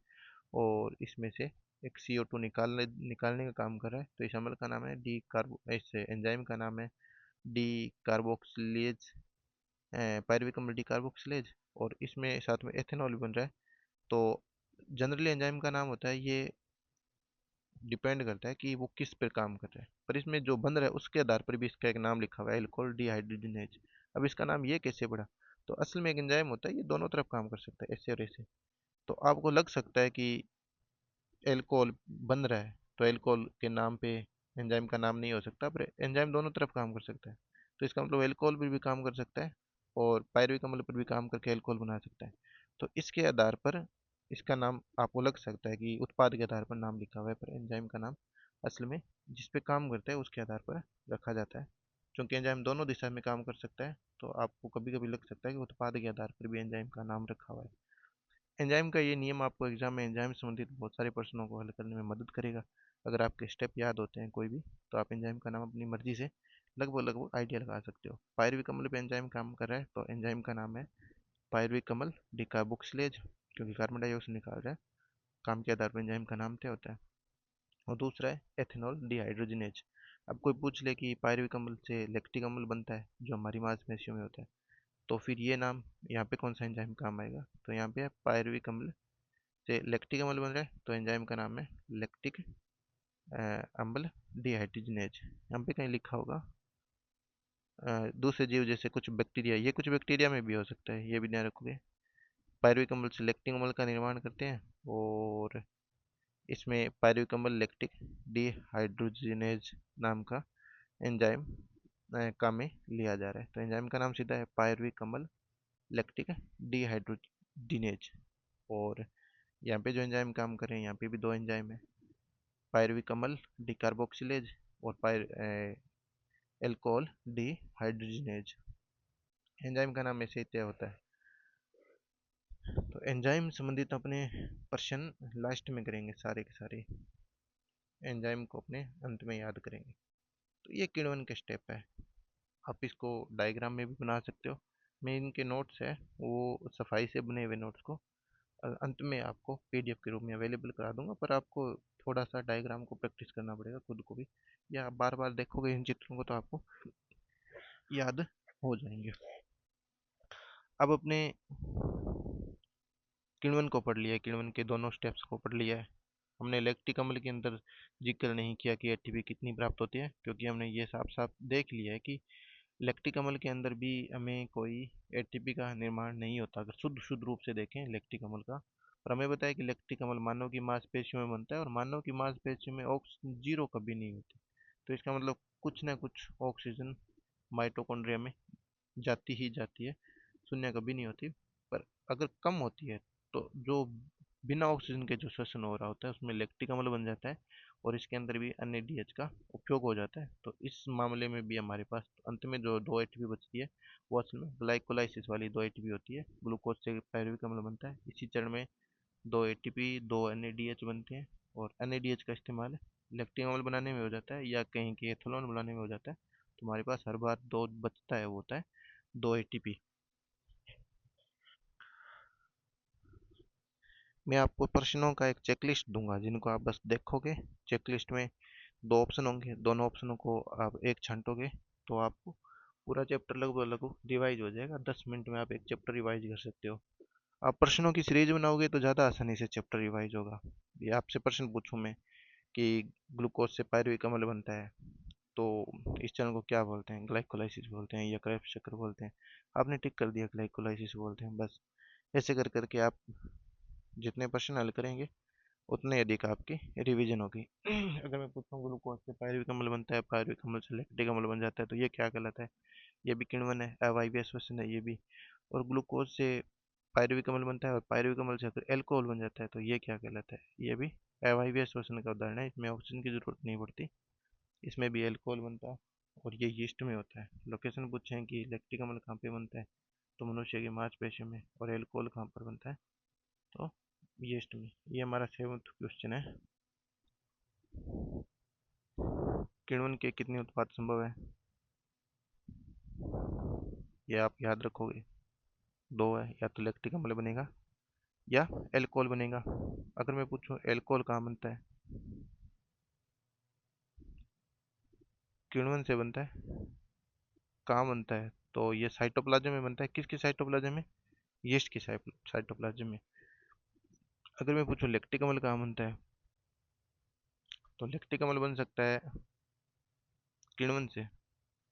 Speaker 1: और इसमें से एक CO2 निकालने का काम कर रहा है, तो इस अम्ल का नाम है डी कार्बो, इस एंजाइम का नाम है डी कार्बोक्सिलेज, पायरुविक अम्ल डी कार्बोक्सिलेज। और इसमें साथ में एथेनॉल भी बन रहा है। तो जनरली एंजाइम का नाम होता है, ये डिपेंड करता है कि वो किस पर काम कर रहा है, पर इसमें जो बन रहा है उसके आधार पर भी इसका एक नाम लिखा हुआ है, एल्कोहल डिहाइड्रोजनेज। अब इसका नाम ये कैसे पड़ा? तो असल में एक एंजाइम होता है, ये दोनों तरफ काम कर सकता है, ऐसे और ऐसे। तो आपको लग सकता है कि एल्कोहल बन रहा है तो एल्कोहल के नाम पे एंजाइम का नाम नहीं हो सकता, पर एंजाइम दोनों तरफ काम कर सकता है। तो इसका मतलब एल्कोहल पर भी काम कर सकता है और पायरुविक अम्ल पर भी काम करके एल्कोहल बना सकता है। तो इसके आधार पर इसका नाम आपको लग सकता है कि उत्पाद के आधार पर नाम लिखा हुआ है, पर एंजाइम का नाम असल में जिस पे काम करता है उसके आधार पर रखा जाता है। क्योंकि एंजाइम दोनों दिशा में काम कर सकता है, तो आपको कभी कभी लग सकता है कि उत्पाद के आधार पर भी एंजाइम का नाम रखा हुआ है। एंजाइम का ये नियम आपको एग्जाम में एंजाइम संबंधित बहुत सारे प्रश्नों को हल करने में मदद करेगा। अगर आपके स्टेप याद होते हैं कोई भी, तो आप एंजाइम का नाम अपनी मर्जी से लगभग लगभग आइडिया लगा सकते हो। पायरुविक अम्ल पे एंजाइम काम कर रहा है तो एंजाइम का नाम है पायरुविक अम्ल डिकार्बोक्सिलेज, क्योंकि कार्बन डाइऑक्साइड निकाल रहा है, काम के आधार पर एंजाइम का नाम तय होता है। और दूसरा है एथेनॉल डिहाइड्रोजनेज। अब कोई पूछ ले कि पायरुविक अम्ल से लैक्टिक अम्ल बनता है जो हमारी मांसपेशियों में होता है, तो फिर ये नाम यहाँ पे कौन सा एंजाइम काम आएगा? तो यहाँ पे है पायरुविक अम्ल से लैक्टिक अम्ल बन रहा है तो एंजाइम का नाम है लैक्टिक अम्ल डिहाइड्रोजनेज। यहाँ पे कहीं लिखा होगा दूसरे जीव जैसे कुछ बैक्टीरिया, ये कुछ बैक्टीरिया में भी हो सकता है, ये भी ध्यान रखोगे। पायरुविक अम्ल से लैक्टिक अम्ल का निर्माण करते हैं और इसमें पायरुविक अम्ल लैक्टिक डिहाइड्रोजनेज नाम का एंजाइम काम में लिया जा रहा है। तो एंजाइम का नाम सीधा है पायरुविक अम्ल लैक्टिक डिहाइड्रोजनेज। और यहाँ पे जो एंजाइम काम कर रहे हैं, यहाँ पे भी दो एंजाइम है, पायरुविक अम्ल डिकार्बोक्सिलेज और एल्कोहल डिहाइड्रोजनेज। एंजाइम का नाम ऐसे ही तय होता है। तो एंजाइम संबंधित अपने प्रश्न लास्ट में करेंगे, सारे के सारे एंजाइम को अपने अंत में याद करेंगे। तो ये किण्वन के स्टेप है, आप इसको डायग्राम में भी बना सकते हो। मैं इनके नोट्स है वो सफाई से बने हुए नोट्स को अंत में आपको PDF के रूप में अवेलेबल करा दूंगा, पर आपको थोड़ा सा डायग्राम को प्रैक्टिस करना पड़ेगा खुद को भी, या बार बार देखोगे इन चित्रों को तो आपको याद हो जाएंगे। अब अपने किण्वन को पढ़ लिया है, किण्वन के दोनों स्टेप्स को पढ़ लिया है। हमने लैक्टिक अम्ल के अंदर जिक्र नहीं किया कि एटीपी कितनी प्राप्त होती है, क्योंकि हमने ये साफ साफ देख लिया है कि लैक्टिक अम्ल के अंदर भी हमें कोई एटीपी का निर्माण नहीं होता, अगर शुद्ध शुद्ध रूप से देखें लैक्टिक अम्ल का। और हमें बताया कि लैक्टिक अम्ल मानव की मांसपेशियों में बनता है, और मानव की मांसपेशियों में ऑक्सीजन जीरो कभी नहीं होती। तो इसका मतलब कुछ ना कुछ ऑक्सीजन माइटोकॉन्ड्रिया में जाती ही जाती है, शून्य कभी नहीं होती। पर अगर कम होती है तो जो बिना ऑक्सीजन के जो श्वसन हो रहा होता है उसमें लैक्टिक अम्ल बन जाता है, और इसके अंदर भी NADH का उपयोग हो जाता है। तो इस मामले में भी हमारे पास अंत में जो दो एटीपी बचती है वो असल में ग्लाइकोलाइसिस वाली दो एटीपी होती है। ग्लूकोज से पायरुविक अम्ल बनता है, इसी चरण में दो एटीपी दो NADH बनते हैं, और NADH का इस्तेमाल लैक्टिक अम्ल बनाने में हो जाता है, या कहीं के एथेनॉल बनाने में हो जाता है। तो हमारे पास हर बार दो बचता है, वो होता है दो एटीपी। मैं आपको प्रश्नों का एक चेकलिस्ट दूंगा जिनको आप बस देखोगे। चेकलिस्ट में दो ऑप्शन होंगे, दोनों ऑप्शनों को आप एक छांटोगे तो आपको पूरा चैप्टर लगभग लगभग रिवाइज हो जाएगा। 10 मिनट में आप एक चैप्टर रिवाइज कर सकते हो। आप प्रश्नों की सीरीज बनाओगे तो ज़्यादा आसानी से चैप्टर रिवाइज होगा। ये आपसे प्रश्न पूछूं मैं कि ग्लूकोज से पायरुविक अम्ल बनता है, तो इस चरण को क्या बोलते हैं? ग्लाइकोलाइसिस बोलते हैं या क्रेब्स चक्र बोलते हैं? आपने टिक कर दिया ग्लाइकोलाइसिस बोलते हैं। बस ऐसे कर करके आप जितने प्रश्न हल करेंगे उतने अधिक आपकी रिवीजन होगी। अगर मैं पूछूं ग्लूकोज से पायरुविक अम्ल बनता है, पायरुविक अम्ल से लैक्टिक अम्ल बन जाता है, तो ये क्या कहलाता है? ये भी किण्वन है, अवायवीय श्वसन है ये भी। और ग्लूकोज से पायरुविक अम्ल बनता है और पायरुविक अम्ल से अगर एल्कोहल बन जाता है तो ये क्या कहलाता है? ये भी अवायवीय श्वसन का उदाहरण है, इसमें ऑक्सीजन की जरूरत नहीं पड़ती, इसमें भी एल्कोहल बनता है, और ये यीस्ट में होता है। लोकेशन पूछे हैं कि लैक्टिक अम्ल कहाँ पे बनता है, तो मनुष्य की मांसपेशियों में। और एल्कोहल कहाँ पर बनता है, तो यीस्ट में। ये हमारा 7th क्वेश्चन है। किण्वन के कितने उत्पाद संभव है, ये आप याद रखोगे। दो है, या तो लैक्टिक अम्ल बनेगा या एल्कोहल बनेगा। अगर मैं पूछूं एल्कोहल कहाँ बनता है, किण्वन से बनता है। कहाँ बनता है, तो ये साइटोप्लाज्म में बनता है। किसकी साइटोप्लाज्म में? यीस्ट की साइटोप्लाज्म में। अगर मैं पूछूं लैक्टिक अम्ल कहाँ बनता है, तो लैक्टिक अम्ल बन सकता है किण्वन से।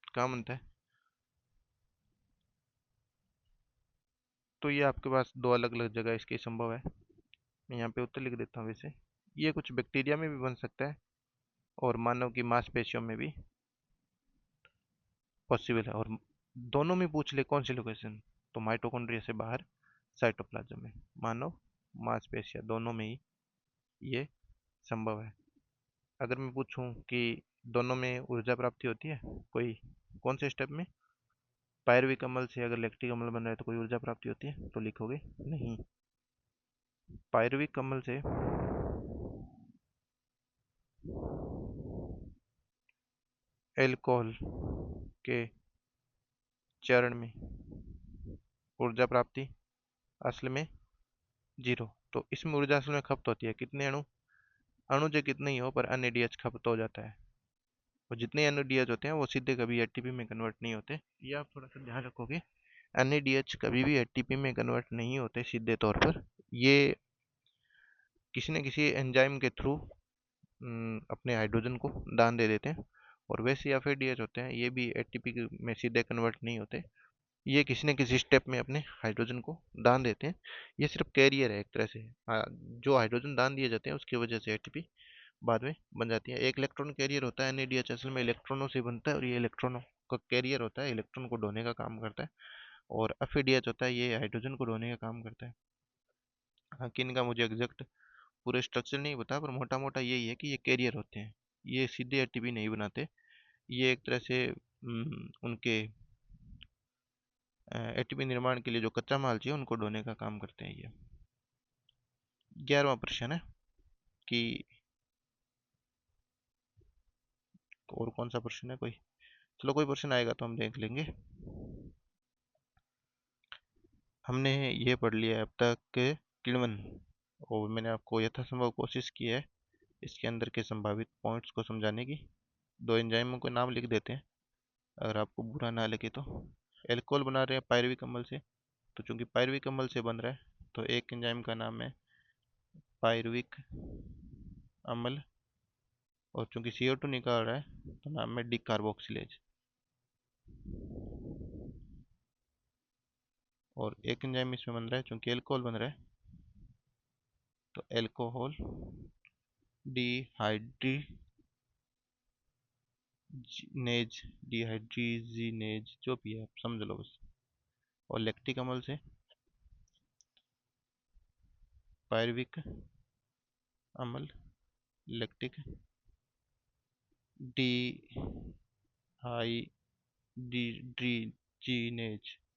Speaker 1: कहाँ बनता है, तो ये आपके पास दो अलग अलग जगह इसके संभव है। मैं यहाँ पे उत्तर लिख देता हूँ। वैसे ये कुछ बैक्टीरिया में भी बन सकता है, और मानव की मांसपेशियों में भी पॉसिबल है। और दोनों में पूछ ले कौन सी लोकेशन, तो माइटोकॉन्ड्रिया से बाहर साइटोप्लाज्म में। मानव मांसपेशियां दोनों में ही ये संभव है। अगर मैं पूछूं कि दोनों में ऊर्जा प्राप्ति होती है, कोई कौन से स्टेप में? पायरुविक अम्ल से अगर लैक्टिक अम्ल बन रहा है तो कोई ऊर्जा प्राप्ति होती है, तो लिखोगे नहीं। पायरुविक अम्ल से एल्कोहल के चरण में ऊर्जा प्राप्ति असल में जीरो। तो इसमें ऊर्जा असल में खपत होती है कितने अणु, अणु जो कितने ही हो पर NADH खपत हो जाता है। और जितने NADH होते हैं वो सीधे कभी एटीपी में कन्वर्ट नहीं होते, ये आप थोड़ा सा ध्यान रखोगे। NADH कभी भी एटीपी में कन्वर्ट नहीं होते सीधे तौर पर, ये किसी न किसी एंजाइम के थ्रू अपने हाइड्रोजन को दान दे देते हैं। और वैसे FADH होते हैं, ये भी एटीपी में सीधे कन्वर्ट नहीं होते, ये किसी न किसी स्टेप में अपने हाइड्रोजन को दान देते हैं। ये सिर्फ कैरियर है एक तरह से। जो हाइड्रोजन दान दिए जाते हैं उसकी वजह से एटीपी बाद में बन जाती है। एक इलेक्ट्रॉन कैरियर होता है NADH, असल में इलेक्ट्रॉनों से बनता है, और ये इलेक्ट्रॉनों का कैरियर होता है, इलेक्ट्रॉन को ढोने का काम करता है। और FADH होता है, ये हाइड्रोजन को ढोने का काम करता है। हाँ, किन का मुझे एग्जैक्ट पूरे स्ट्रक्चर नहीं पता, पर मोटा मोटा यही है कि ये कैरियर होते हैं, ये सीधे एटीपी नहीं बनाते। ये एक तरह से उनके एटीपी निर्माण के लिए जो कच्चा माल चाहिए उनको ढोने का काम करते हैं ये। 11वां प्रश्न है कि और कौन सा प्रश्न है, कोई चलो कोई प्रश्न आएगा तो हम देख लेंगे। हमने ये पढ़ लिया है अब तक किण्वन, और मैंने आपको यथासंभव कोशिश की है इसके अंदर के संभावित पॉइंट्स को समझाने की। दो एंजाइमों के नाम लिख देते हैं अगर आपको बुरा ना लगे तो। एल्कोहल बना रहे हैं पायरुविक अम्ल से, तो चूंकि पायरुविक अम्ल से बन रहा है तो एक एंजाइम का नाम है पायरुविक अम्ल, और चूंकि CO2 निकाल रहा है तो नाम है डिकार्बोक्सिलेज। और एक एंजाइम इसमें बन रहा है, चूंकि एल्कोहल बन रहा है तो एल्कोहल डिहाइड्रीनेज, डिहाइड्रीजीनेज जो भी है आप समझ लो बस। और लैक्टिक अम्ल से पायरुविक अम्ल, लैक्टिक डिहाइड्रीजीनेज,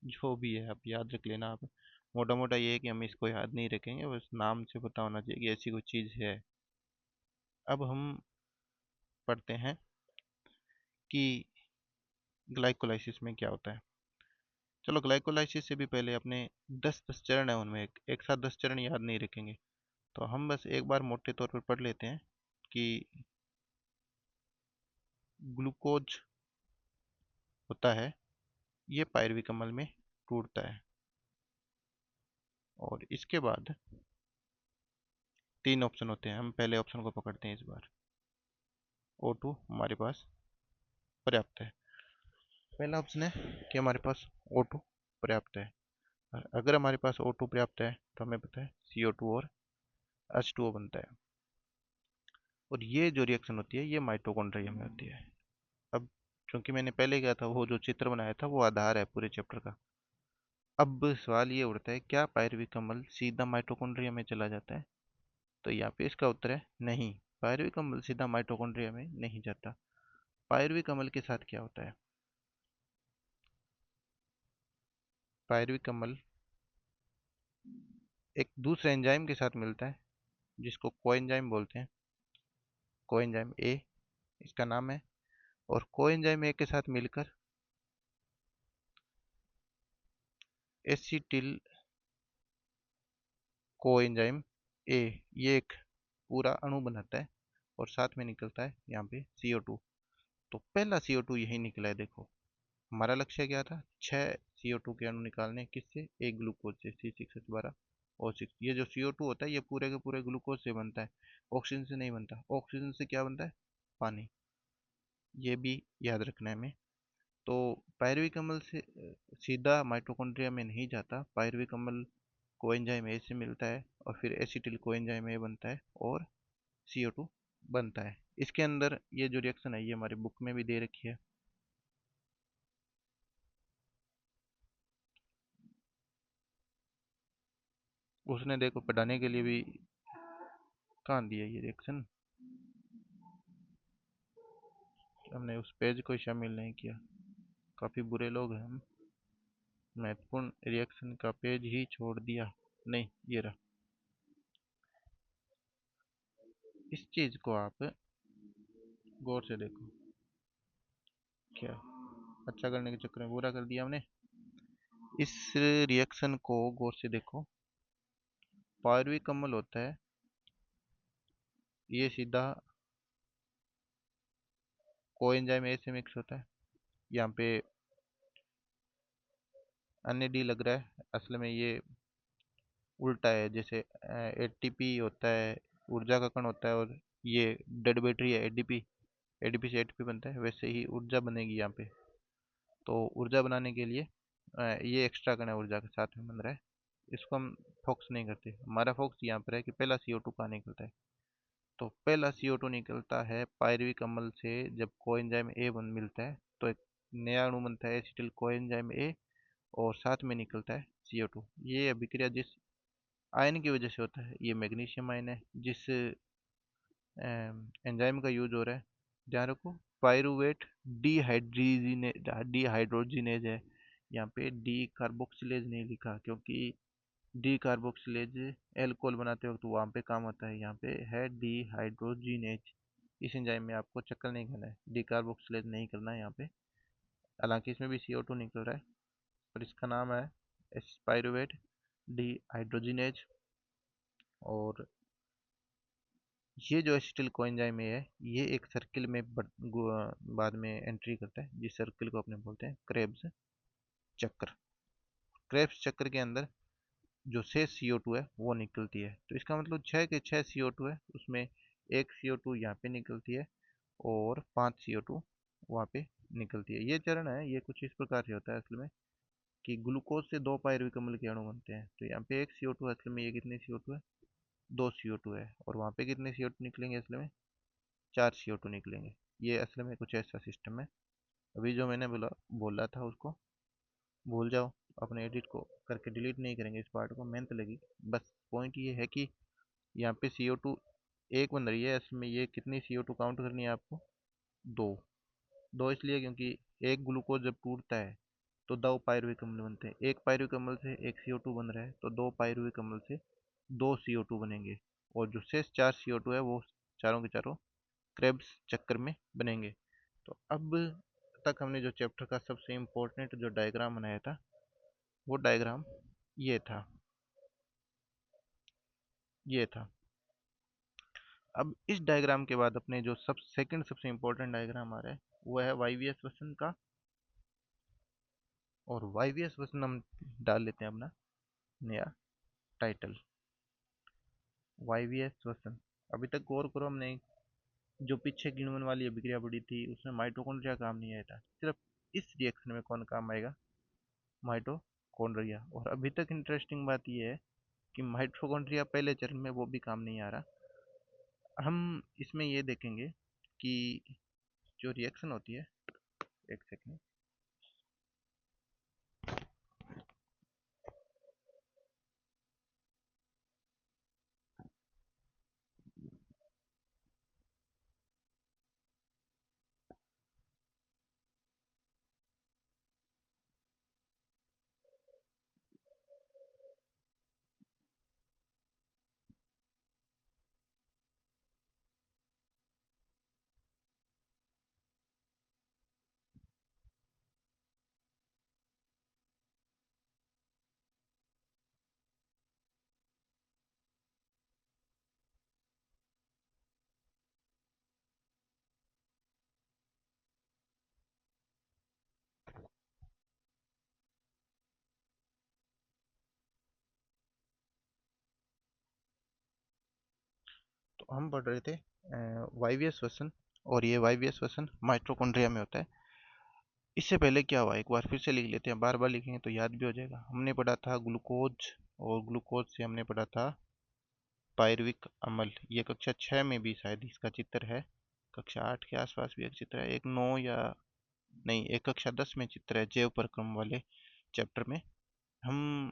Speaker 1: जो भी है आप याद रख लेना। आप मोटा मोटा ये है कि हम इसको याद नहीं रखेंगे, बस नाम से पता होना चाहिए कि ऐसी कोई चीज़ है। अब हम पढ़ते हैं कि ग्लाइकोलाइसिस में क्या होता है। चलो, ग्लाइकोलाइसिस से भी पहले अपने 10 चरण है, उनमें एक साथ 10 चरण याद नहीं रखेंगे, तो हम बस एक बार मोटे तौर पर पढ़ लेते हैं कि ग्लूकोज होता है, ये पायरुविक अम्ल में टूटता है। और इसके बाद 3 ऑप्शन होते हैं, हम पहले ऑप्शन को पकड़ते हैं इस बार। O2 हमारे पास पर्याप्त है। पहला ऑप्शन है कि हमारे पास O2 पर्याप्त है। और अगर हमारे पास O2 पर्याप्त है तो हमें पता है CO2 और H2O बनता है। और ये जो रिएक्शन होती है ये माइटोकॉन्ड्रिया में होती है। अब चूंकि मैंने पहले कहा था, वो जो चित्र बनाया था वो आधार है पूरे चैप्टर का। अब सवाल ये उठता है, क्या पायरुविक अम्ल सीधा माइटोकॉन्ड्रिया में चला जाता है? तो यहाँ पे इसका उत्तर है नहीं, पायरुविक अम्ल सीधा माइटोकॉन्ड्रिया में नहीं जाता। पायरुविक अम्ल के साथ क्या होता है? पायरुविक अम्ल एक दूसरे एंजाइम के साथ मिलता है जिसको कोएंजाइम बोलते हैं। कोएंजाइम ए इसका नाम है। और कोएंजाइम ए के साथ मिलकर एसिटिल कोएंजाइम ए, ये एक पूरा अणु बनाता है और साथ में निकलता है यहाँ पे CO2। तो पहला CO2 यही निकला है। देखो, हमारा लक्ष्य क्या था? 6 CO2 के अणु निकालने, किससे? एक ग्लूकोज से, C6H12O6। ये जो CO2 होता है ये पूरे के पूरे ग्लूकोज से बनता है, ऑक्सीजन से नहीं बनता। ऑक्सीजन से क्या बनता है? पानी। ये भी याद रखना है हमें। तो पायरुविक अम्ल से सीधा माइटोकॉन्ड्रिया में नहीं जाता। पायरुविक अम्ल कोएंजाइम ए से मिलता है और फिर एसिटिल कोएंजाइम ए बनता है और CO2 बनता है। इसके अंदर ये जो रिएक्शन है ये हमारी बुक में भी दे रखी है। उसने देखो पढ़ाने के लिए भी कहाँ दिया ये रिएक्शन, हमने उस पेज को शामिल नहीं किया। काफ़ी बुरे लोग हैं हम, महत्वपूर्ण रिएक्शन का पेज ही छोड़ दिया। नहीं, ये रहा। इस चीज़ को आप गौर से देखो। क्या अच्छा करने के चक्कर में बुरा कर दिया हमने? इस रिएक्शन को गौर से देखो। पायरुविक अम्ल होता है, ये सीधा कोएंजाइम ए से मिक्स होता है। यहाँ पे अन्य डी लग रहा है, असल में ये उल्टा है। जैसे ATP होता है, ऊर्जा का कण होता है, और ये डेड बैटरी है ADP, ADP से ATP बनता है, वैसे ही ऊर्जा बनेगी यहाँ पे। तो ऊर्जा बनाने के लिए ये एक्स्ट्रा कण है, ऊर्जा के साथ में बन रहा है। इसको हम फोकस नहीं करते, हमारा फोकस यहाँ पर है कि पहला CO2 कहाँ निकलता है। तो पहला CO2 निकलता है पायरुविक अम्ल से। जब कोएंजाइम ए बन मिलता है तो एक नया अणु बनता है एसिटिल कोएंजाइम ए, और साथ में निकलता है CO2। ये अभिक्रिया जिस आयन की वजह से होता है, ये मैग्नीशियम आयन है। जिस एंजाइम का यूज हो रहा है, ध्यान रखो, पायरुवेट डिहाइड्रोजिनेज है। यहाँ पे डी कार्बोक्सिलेज नहीं लिखा, क्योंकि डी कार्बोक्सिलेज एल्कोहल बनाते वक्त वहाँ पे काम आता है। यहाँ पे है डिहाइड्रोजिनेज। इस एंजाइम में आपको चक्कर नहीं खाना है, डी कार्बोक्सिलेज नहीं करना है यहाँ पे। हालांकि इसमें भी CO2 निकल रहा है, पर इसका नाम है पायरुवेट डिहाइड्रोजिनेज। और ये जो एसिटिल कोएंजाइम है ये एक सर्किल में बाद में एंट्री करता है, जिस सर्किल को अपने बोलते हैं क्रेब्स चक्र। क्रेब्स चक्र के अंदर जो शेष CO2 है वो निकलती है। तो इसका मतलब 6 के 6 CO2 है, उसमें एक CO2 यहाँ पे निकलती है और 5 CO2 वहाँ पे निकलती है। ये चरण है, ये कुछ इस प्रकार से होता है असल में कि ग्लूकोज से 2 पायरुविक अम्ल के अणु बनते हैं। तो यहाँ पे एक CO2 है, असल में ये कितने CO2 है, 2 CO2 है, और वहाँ पे कितने CO2 निकलेंगे, असल में 4 CO2 निकलेंगे। ये असल में कुछ ऐसा सिस्टम है। अभी जो मैंने बोला था उसको भूल जाओ, अपने एडिट को करके डिलीट नहीं करेंगे इस पार्ट को, मेहनत लगी। बस पॉइंट ये है कि यहाँ पे CO2 एक बन रही है, इसमें ये कितनी CO2 काउंट करनी है आपको, दो। दो इसलिए क्योंकि एक ग्लूकोज जब टूटता है तो दो पायरुविक अम्ल बनते हैं। एक पायरुविक अम्ल से एक CO2 बन रहा है, तो दो पायरुविक अम्ल से दो CO2 बनेंगे, और जो शेष 4 CO2 है वो चारों के चारों क्रेब्स चक्कर में बनेंगे। तो अब तक हमने जो चैप्टर का सबसे इम्पोर्टेंट जो डायग्राम बनाया था वो डायग्राम ये था, ये था। अब इस डायग्राम के बाद अपने जो सेकंड सबसे इम्पोर्टेंट डायग्राम आ रहा है वो है वाईवीएस वसन का। और वाईवीएस वसन हम डाल लेते हैं अपना नया टाइटल, वाईवीएस वसन। अभी तक गौर करो, हमने जो पीछे किण्वन वाली अभिक्रिया पड़ी थी उसमें माइटोकॉन्ड्रिया काम नहीं आया था, सिर्फ इस रिएक्शन में कौन काम आएगा, माइटोकॉन्ड्रिया। और अभी तक इंटरेस्टिंग बात यह है कि माइटोकॉन्ड्रिया पहले चरण में वो भी काम नहीं आ रहा। हम इसमें ये देखेंगे कि जो रिएक्शन होती है, एक सेकेंड, तो हम पढ़ रहे थे वाईवीएस श्वसन, और ये वाईवीएस श्वसन माइटोकॉन्ड्रिया में होता है। इससे पहले क्या हुआ एक बार फिर से लिख लेते हैं, बार बार लिखेंगे तो याद भी हो जाएगा। हमने पढ़ा था ग्लूकोज, और ग्लूकोज से हमने पढ़ा था पायरुविक अम्ल। ये कक्षा 6 में भी शायद इसका चित्र है, कक्षा 8 के आसपास भी एक चित्र है, एक 9 या नहीं, एक कक्षा 10 में चित्र है जैव परक्रम वाले चैप्टर में। हम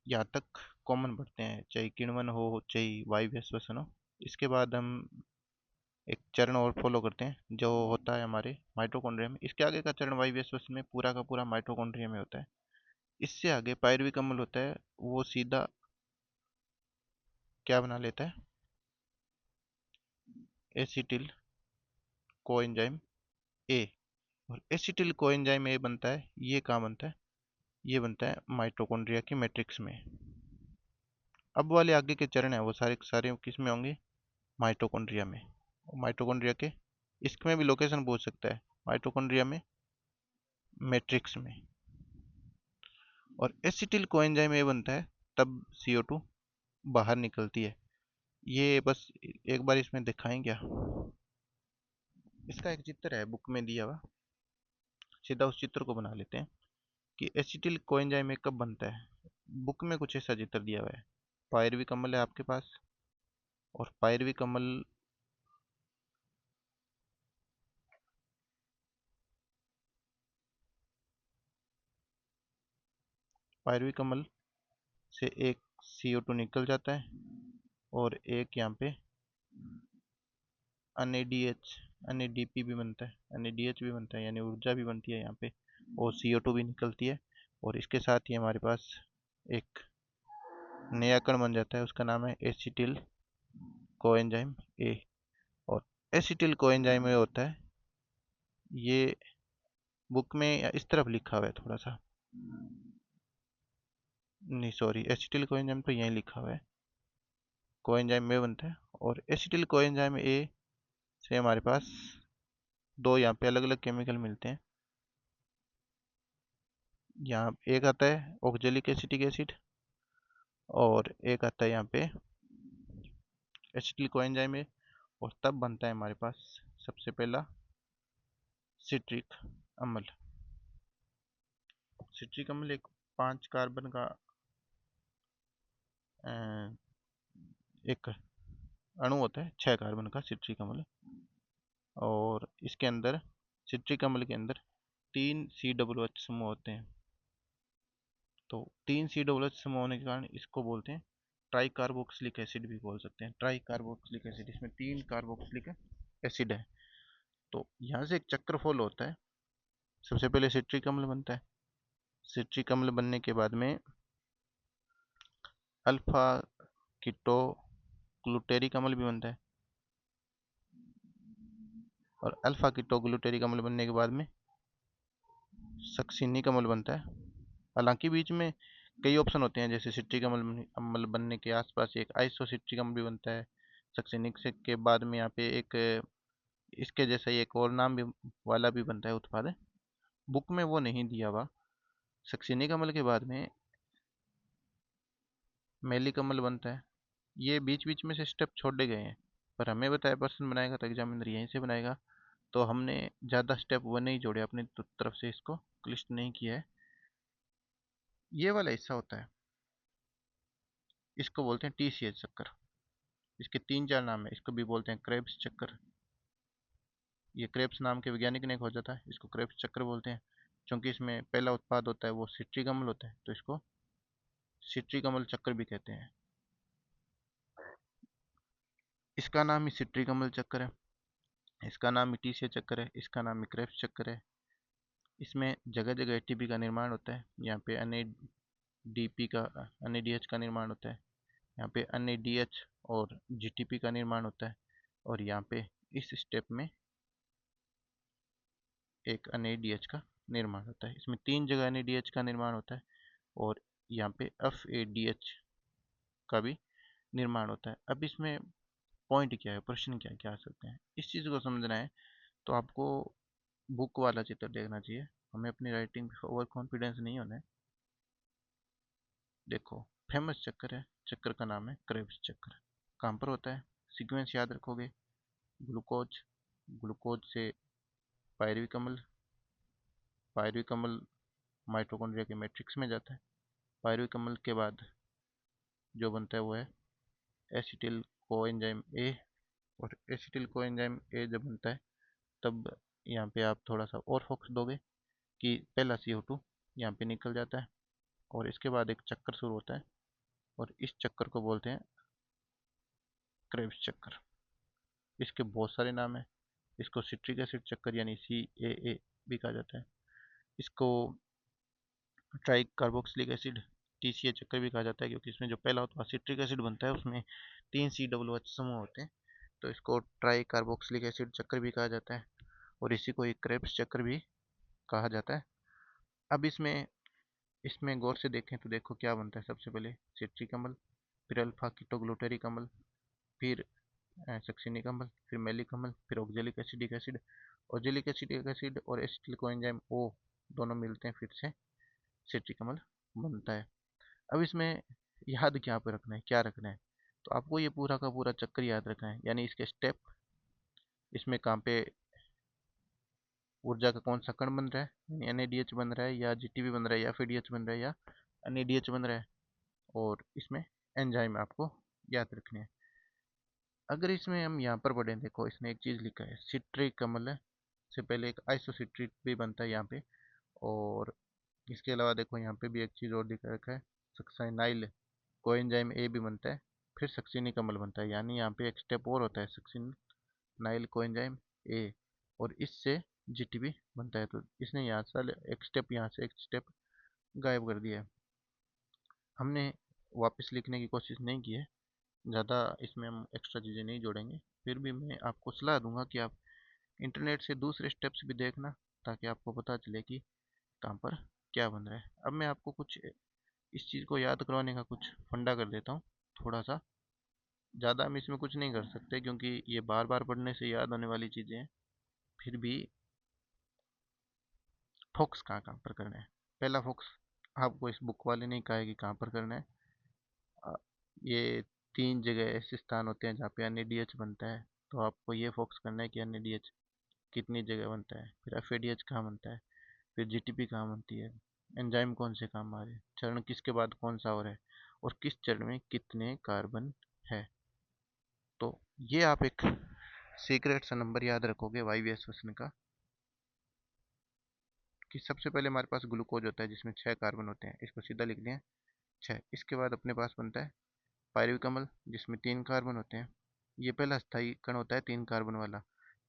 Speaker 1: यहाँ तक कॉमन पढ़ते हैं, चाहे किण्वन हो चाहे वायु श्वसन हो। इसके बाद हम एक चरण और फॉलो करते हैं जो होता है हमारे माइटोकॉन्ड्रिया में। इसके आगे का चरण वायु श्वसन में पूरा का पूरा माइटोकॉन्ड्रिया में होता है। इससे आगे पायरुविक अम्ल होता है, वो सीधा क्या बना लेता है, एसिटिल कोएंजाइम ए। और एसिटिल कोएंजाइम ए बनता है, ये कहाँ बनता है, ये बनता है माइटोकॉन्ड्रिया की मैट्रिक्स में। अब वाले आगे के चरण है वो सारे सारे किस में होंगे, माइटोकॉन्ड्रिया में। माइटोकॉन्ड्रिया के इसमें भी लोकेशन पूछ सकता है, माइटोकॉन्ड्रिया में मैट्रिक्स में। और एसिटिल कोएंजाइम ए बनता है तब CO2 बाहर निकलती है। ये बस एक बार इसमें दिखाएं क्या, इसका एक चित्र है बुक में दिया हुआ, सीधा उस चित्र को बना लेते हैं कि एसिटिल कोएंजाइम ए कब बनता है। बुक में कुछ ऐसा चित्र दिया हुआ है, पायरुविक अम्ल है आपके पास, और पायरुविक अम्ल पायरुविक अम्ल से एक CO2 निकल जाता है, और एक यहाँ पे NADH NADP भी बनता है, NADH भी बनता है, यानी ऊर्जा भी बनती है यहाँ पे, और CO2 भी निकलती है। और इसके साथ ही हमारे पास एक नया कण बन जाता है, उसका नाम है एसिटिल कोएंजाइम ए। और एसिटिल कोएंजाइम ए होता है, ये बुक में इस तरफ लिखा हुआ है थोड़ा सा, नहीं सॉरी, एसिटिल कोएंजाइम तो यहीं लिखा हुआ है, कोएंजाइम ए बनता है। और एसिटिल कोएंजाइम ए से हमारे पास दो यहाँ पे अलग अलग केमिकल मिलते हैं। यहाँ एक आता है ऑक्जेलिक एसिटिक एसिड, और एक आता है यहाँ पे एसिटिल कोएंजाइम है। और तब बनता है हमारे पास सबसे पहला सिट्रिक अम्ल। सिट्रिक अम्ल एक 5 कार्बन का एक अणु होता है, 6 कार्बन का सिट्रिक अम्ल। और इसके अंदर सिट्रिक अम्ल के अंदर 3 COOH समूह होते हैं। तो 3 COOH समूह होने के कारण इसको बोलते हैं ट्राई कार्बोक्सिलिक एसिड भी बोल सकते हैं। ट्राई कार्बोक्सिलिक एसिड, इसमें 3 कार्बोक्सिलिक एसिड है। तो यहाँ से एक चक्र फॉलो होता है। सबसे पहले सिट्रिक अम्ल बनता है। सिट्रिक अम्ल बनने के बाद में अल्फा कीटो ग्लूटेरिक अम्ल भी बनता है। और अल्फा कीटो ग्लूटेरिक अम्ल बनने के बाद में सक्सिनिक अम्ल बनता है। हालांकि बीच में कई ऑप्शन होते हैं, जैसे सिट्रिक अम्ल अम्ल बनने के आसपास एक आइसोसिट्रिक अम्ल भी बनता है। सक्सिनिक से के बाद में यहाँ पे एक इसके जैसा ही एक और नाम भी वाला भी बनता है उत्पाद, बुक में वो नहीं दिया हुआ। सक्सिनिक अम्ल के बाद में मैलिक अम्ल बनता है। ये बीच बीच में से स्टेप छोड़े गए हैं, पर हमें बताया पर्सन बनाएगा तो एग्जामिनर यहीं से बनाएगा, तो हमने ज़्यादा स्टेप वो नहीं जोड़े अपनी तरफ से, इसको क्लिष्ट नहीं किया है। ये वाला हिस्सा होता है, इसको बोलते हैं TCH चक्कर। इसके 3-4 नाम है। इसको भी बोलते हैं क्रेब्स चक्कर। ये क्रेब्स नाम के वैज्ञानिक ने खोजा था, इसको क्रेब्स चक्कर बोलते हैं। क्योंकि इसमें पहला उत्पाद होता है वो सिट्रिक अम्ल होता है, तो इसको सिट्रिक अम्ल चक्कर भी कहते हैं। इसका नाम ही सिट्रिक अम्ल चक्कर है, इसका नाम ही TCH चक्कर है, इसका नाम ही क्रेब्स चक्कर है। इसमें जगह जगह ATP का निर्माण होता है। यहाँ पे NADP का NADH का निर्माण होता है। यहाँ पे NADH और GTP का निर्माण होता है। और यहाँ पे इस स्टेप में एक NADH का निर्माण होता है। इसमें 3 जगह NADH का निर्माण होता है। और यहाँ पे FADH का भी निर्माण होता है। अब इसमें पॉइंट क्या है, प्रश्न क्या क्या आ सकते हैं, इस चीज़ को समझना है तो आपको बुक वाला चित्र देखना चाहिए। हमें अपनी राइटिंग पे ओवर कॉन्फिडेंस नहीं होना है। देखो, फेमस चक्कर है, चक्कर का नाम है क्रेब्स चक्कर। कहाँ पर होता है, सीक्वेंस याद रखोगे। ग्लूकोज, ग्लूकोज से पायरुविक अम्ल, पायरुविक अम्ल माइटोकॉन्ड्रिया के मैट्रिक्स में जाता है। पायरुविक अम्ल के बाद जो बनता है वो है एसिटिल कोएंजाइम ए। और एसिटिल कोएंजाइम ए जब बनता है तब यहाँ पे आप थोड़ा सा और फोकस दोगे कि पहला CO2 यहाँ पे निकल जाता है। और इसके बाद एक चक्कर शुरू होता है, और इस चक्कर को बोलते हैं क्रेब्स चक्कर। इसके बहुत सारे नाम हैं। इसको सिट्रिक एसिड चक्कर यानी CAA भी कहा जाता है। इसको ट्राई कार्बोक्सिलिक एसिड TCA चक्कर भी कहा जाता है, क्योंकि इसमें जो पहला उत्पाद सिट्रिक एसिड बनता है उसमें 3 COOH समूह होते हैं, तो इसको ट्राई कार्बोक्सिलिक एसिड चक्कर भी कहा जाता है। और इसी को एक क्रेब्स चक्कर भी कहा जाता है। अब इसमें इसमें गौर से देखें तो देखो क्या बनता है। सबसे पहले सिट्रिक अम्ल, फिर अल्फा कीटोग्लूटेरिक अम्ल, फिर सक्सिनिक अम्ल, फिर मैलिक अम्ल, फिर oxalic acidic acid. Oxalic acidic acid और एसिटिल कोएंजाइम O दोनों मिलते हैं, फिर से सिट्रिक अम्ल बनता है। अब इसमें याद क्या पे रखना है, क्या रखना है, तो आपको ये पूरा का पूरा चक्कर याद रखना है, यानी इसके स्टेप, इसमें कहाँ पे ऊर्जा का कौन सा कण बन रहा है, यानी NADH बन रहा है या GTP बन रहा है या फिर DH बन रहा है या NADH बन रहा है। और इसमें एंजाइम आपको याद रखने हैं। अगर इसमें हम यहाँ पर पढ़ें, देखो इसने एक चीज़ लिखा है सिट्रिक अम्ल से पहले एक आइसोसिट्रेट भी बनता है यहाँ पे। और इसके अलावा देखो यहाँ पे भी एक चीज़ और दिखा रखा है, सक्साइनाइल कोएंजाइम ए भी बनता है, फिर सक्सिनिक अम्ल बनता है, यानी यहाँ पे एक स्टेप और होता है सक्सिनाइल कोएंजाइम ए। और इससे GTP बनता है। तो इसने यहाँ से एक स्टेप, यहाँ से एक स्टेप गायब कर दिया है। हमने वापस लिखने की कोशिश नहीं की है, ज़्यादा इसमें हम एक्स्ट्रा चीज़ें नहीं जोड़ेंगे। फिर भी मैं आपको सलाह दूंगा कि आप इंटरनेट से दूसरे स्टेप्स भी देखना, ताकि आपको पता चले कि कहाँ पर क्या बन रहा है। अब मैं आपको कुछ इस चीज़ को याद करवाने का कुछ फंडा कर देता हूँ थोड़ा सा। ज़्यादा हम इसमें कुछ नहीं कर सकते, क्योंकि ये बार बार पढ़ने से याद होने वाली चीज़ें हैं। फिर भी फोकस कहाँ कहाँ पर करना है, पहला फोकस आपको इस बुक वाले ने कहा है कि कहाँ पर करना है। ये तीन जगह ऐसे स्थान होते हैं जहाँ पे NADH बनता है। तो आपको ये फोकस करना है कि NADH कितनी जगह बनता है, फिर FADH कहाँ बनता है, फिर GTP कहाँ बनती है, एंजाइम कौन से काम आ रहे हैं, चरण किसके बाद कौन सा और है, और किस चरण में कितने कार्बन है। तो ये आप एक सीक्रेट सा नंबर याद रखोगे वायवीय श्वसन का, कि सबसे पहले हमारे पास ग्लूकोज होता है जिसमें 6 कार्बन होते हैं, इसको सीधा लिख दिया 6। इसके बाद अपने पास बनता है पायरुविक अम्ल जिसमें 3 कार्बन होते हैं। ये पहला स्थायी कण होता है 3 कार्बन वाला।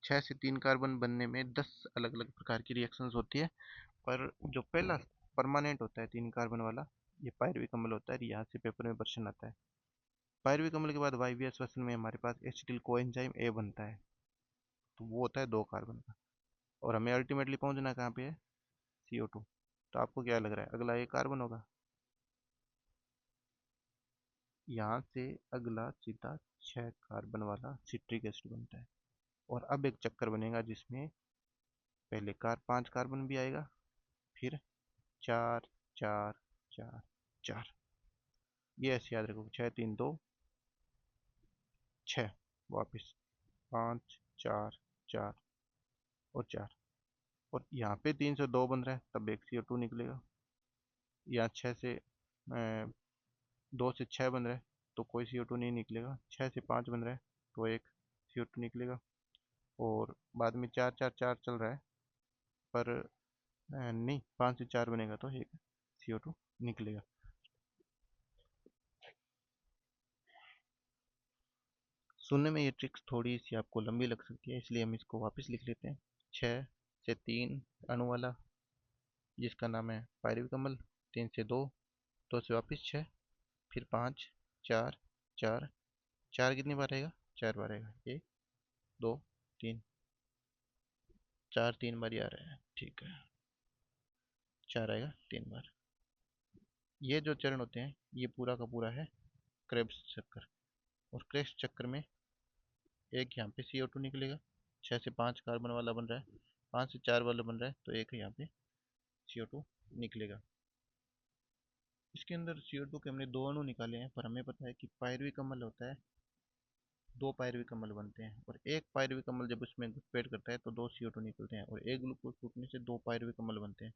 Speaker 1: 6 से 3 कार्बन बनने में 10 अलग अलग प्रकार की रिएक्शंस होती है, पर जो पहला परमानेंट होता है 3 कार्बन वाला, ये पायरुविक अम्ल होता है। यहाँ से पेपर में प्रश्न आता है। पायरुविक अम्ल के बाद वायवीय श्वसन में हमारे पास एसिटिल कोएंजाइम ए बनता है, तो वो होता है 2 कार्बन का। और हमें अल्टीमेटली पहुंचना कहाँ पे है, CO2। तो आपको क्या लग रहा है अगला एक कार्बन होगा? यहाँ से अगला सीधा 6 कार्बन वाला सिट्रिक एसिड बनता है। और अब एक चक्कर बनेगा जिसमें पहले 5 कार्बन भी आएगा, फिर 4 4 4 4। ये ऐसे याद रखो, 6 3 2 6, वापिस 5 4 4 और 4। और यहाँ पे 3 से 2 बन रहा है, तब एक CO2 निकलेगा। यहाँ 2 से 6 बन रहा है, तो कोई CO2 नहीं निकलेगा। 6 से 5 बन रहा है, तो एक CO2 निकलेगा। और बाद में 4 4 4 चल रहा है, पर नहीं, 5 से 4 बनेगा तो एक CO2 निकलेगा। सुनने में ये ट्रिक्स थोड़ी सी आपको लंबी लग सकती है, इसलिए हम इसको वापस लिख लेते हैं। 6 से 3 अणु वाला जिसका नाम है पायरुविक अम्ल, 3 से 2, 2 से वापस 6, फिर 5 4 4। 4 कितनी बार आएगा, 4 बार आएगा। 1 2 3, 4 3 बार ही आ रहा है, ठीक है। 4 आएगा 3 बार। ये जो चरण होते हैं ये पूरा का पूरा है क्रेब्स चक्कर। और क्रेब्स चक्कर में एक यहाँ पे CO2 निकलेगा। 6 से 5 कार्बन वाला बन रहा है, 5 से 4 वाला बन रहा है, तो एक यहाँ पे CO2 निकलेगा। इसके अंदर CO2 के हमने 2 अणु निकाले हैं, पर हमें पता है कि पायरुविक अम्ल होता है, 2 पायरुविक अम्ल बनते हैं। और एक पायरुविक अम्ल जब उसमें घुसपैठ करता है तो 2 CO2 निकलते हैं, और एक ग्लूकोज टूटने से 2 पायरुविक अम्ल बनते हैं।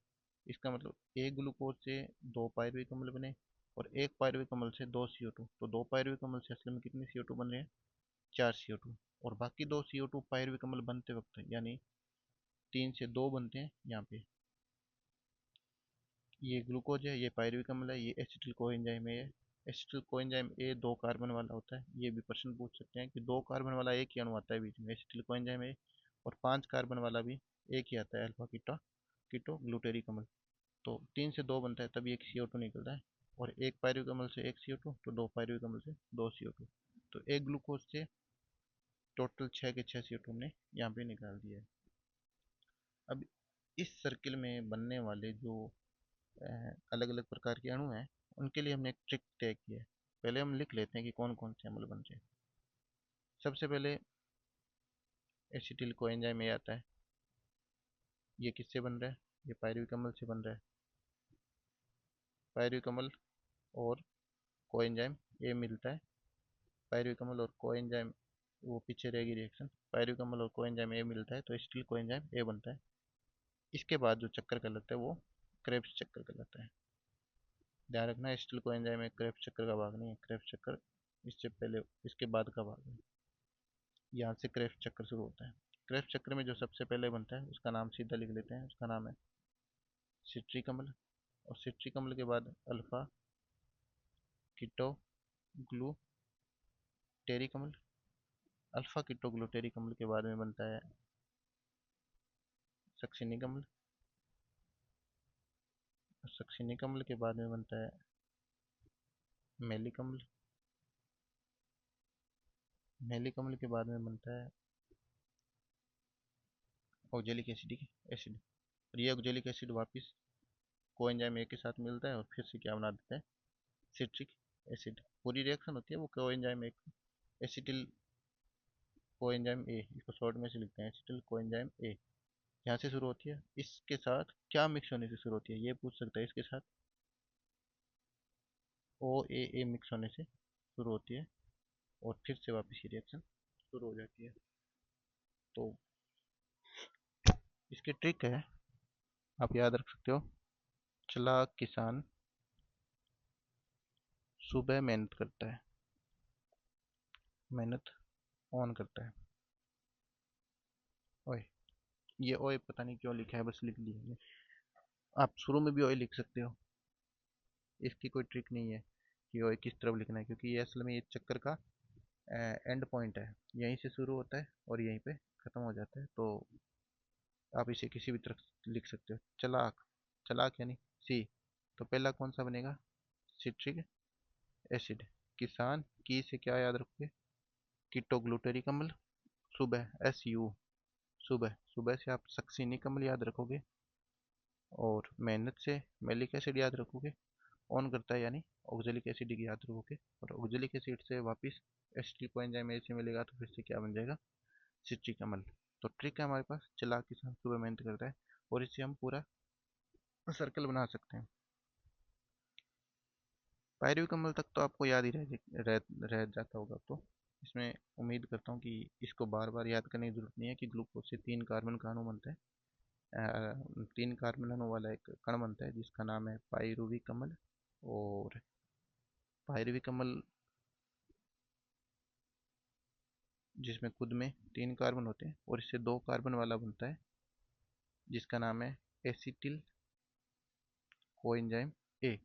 Speaker 1: इसका मतलब एक ग्लूकोज से 2 पायरुविक अम्ल बने, और एक पायरुविक अम्ल से 2 CO2, तो 2 पायरुविक अम्ल से असल में कितने CO2 बन रहे हैं, 4 CO2। और बाकी 2 CO2 पायरुविक अम्ल बनते वक्त, यानी 3 से 2 बनते हैं यहाँ पे। ये ग्लूकोज है, ये पायरुविक अम्ल है, ये एसिटिल कोएंजाइम है। एसिटिल कोएंजाइम ए 2 कार्बन वाला होता है। ये भी प्रश्न पूछ सकते हैं कि 2 कार्बन वाला एक ही अणु आता है बीच में, एसिटिल कोएंजाइम ए। और 5 कार्बन वाला भी एक ही आता है, अल्फा कीटो ग्लूटेरिक अम्ल। तो 3 से 2 बनता है, तभी एक CO2 निकलता है। और एक पायरुविक अम्ल से एक CO2, तो 2 पायरुविक अम्ल से 2 CO2। तो एक ग्लूकोज से टोटल 6 के 6 CO2 हमने यहाँ पे निकाल दिया है। अब इस सर्किल में बनने वाले जो अलग अलग प्रकार के अणु हैं, उनके लिए हमने एक ट्रिक तय की है। पहले हम लिख लेते हैं कि कौन कौन से अम्ल बन रहे हैं। सबसे पहले एसिटिल कोएंजाइम ए आता है। ये किससे बन रहा है, ये पायरुविक अम्ल से बन रहा है। पायरुविक अम्ल और कोएंजाइम ए मिलता है। पायरुविक अम्ल और कोएंजाइम, वो पीछे रहेगी रिएक्शन। पायरुविक अम्ल और कोएंजाइम ए मिलता है तो एसिटिल कोएंजाइम ए बनता है। इसके बाद जो चक्कर कहलाता है वो क्रेब्स चक्कर कहलाता है। ध्यान रखना, एसिटिल कोएंजाइम एक क्रेब्स चक्कर का भाग नहीं है। क्रेब्स चक्कर इससे पहले, इसके बाद का भाग है। यहाँ से क्रेब्स चक्कर शुरू होता है। क्रेब्स चक्कर में जो सबसे पहले बनता है उसका नाम सीधा लिख लेते हैं, उसका नाम है सिट्रिक अम्ल। और सिट्रिक अम्ल के बाद अल्फा कीटो ग्लूटेरिक अम्ल। अल्फा कीटो ग्लूटेरिक अम्ल के बाद में बनता है सक्सिनिक अम्ल। सक्सिनिक अम्ल के बाद में बनता है मेलिक अम्ल। मेलिक अम्ल के बाद में बनता है ऑक्जेलिक एसिड। और ये ऑक्जेलिक एसिड वापस कोएंजाइम ए के साथ मिलता है और फिर से क्या बना देता है, सिट्रिक एसिड। पूरी रिएक्शन होती है वो कोएंजाइम एक एसिटिल कोएंजाइम ए, इसको शॉर्ट में से लिखते हैं एसिटिल कोएंजाइम ए। यहाँ से शुरू होती है। इसके साथ क्या मिक्स होने से शुरू होती है, ये पूछ सकता है। इसके साथ ओ ए मिक्स होने से शुरू होती है और फिर से वापस ये रिएक्शन शुरू हो जाती है। तो इसकी ट्रिक है, आप याद रख सकते हो, चालाक किसान सुबह मेहनत करता है, मेहनत ऑन करता है। ओए, ये ओए पता नहीं क्यों लिखा है, बस लिख दिया। आप शुरू में भी ओए लिख सकते हो, इसकी कोई ट्रिक नहीं है कि ओए किस तरफ लिखना है, क्योंकि ये असल में ये चक्कर का एंड पॉइंट है, यहीं से शुरू होता है और यहीं पे ख़त्म हो जाता है। तो आप इसे किसी भी तरफ लिख सकते हो। चलाक, चलाक यानी सी, तो पहला कौन सा बनेगा, सिट्रिक एसिड। किसान की से क्या याद रखोगे, कीटो ग्लूटेरिक अम्ल। सुबह एस यू, सुबह, सुबह से आप सक्सिनिक अम्ल याद रखोगे। और मेहनत से मैलिक एसिड याद रखोगे, ऑन करता है यानी ऑक्जेलिक एसिड की याद रखोगे। और ऑक्जेलिक एसिड से वापस एसिटिल कोएंजाइम से मिलेगा तो फिर से क्या बन जाएगा, सिट्रिक अम्ल। तो ट्रिक है हमारे पास, चला किसान सुबह मेहनत करता है, और इससे हम पूरा सर्कल बना सकते हैं। पायरुविक अम्ल तक तो आपको याद ही रह जाता होगा। तो इसमें उम्मीद करता हूँ कि इसको बार बार याद करने की जरूरत नहीं है कि ग्लूकोज से 3 कार्बन का अणु बनता है। 3 कार्बन अणु वाला एक कण बनता है जिसका नाम है पायरुविक अम्ल। और पायरुविक अम्ल जिसमें खुद में 3 कार्बन होते हैं, और इससे 2 कार्बन वाला बनता है जिसका नाम है एसिटिल कोएंजाइम ए।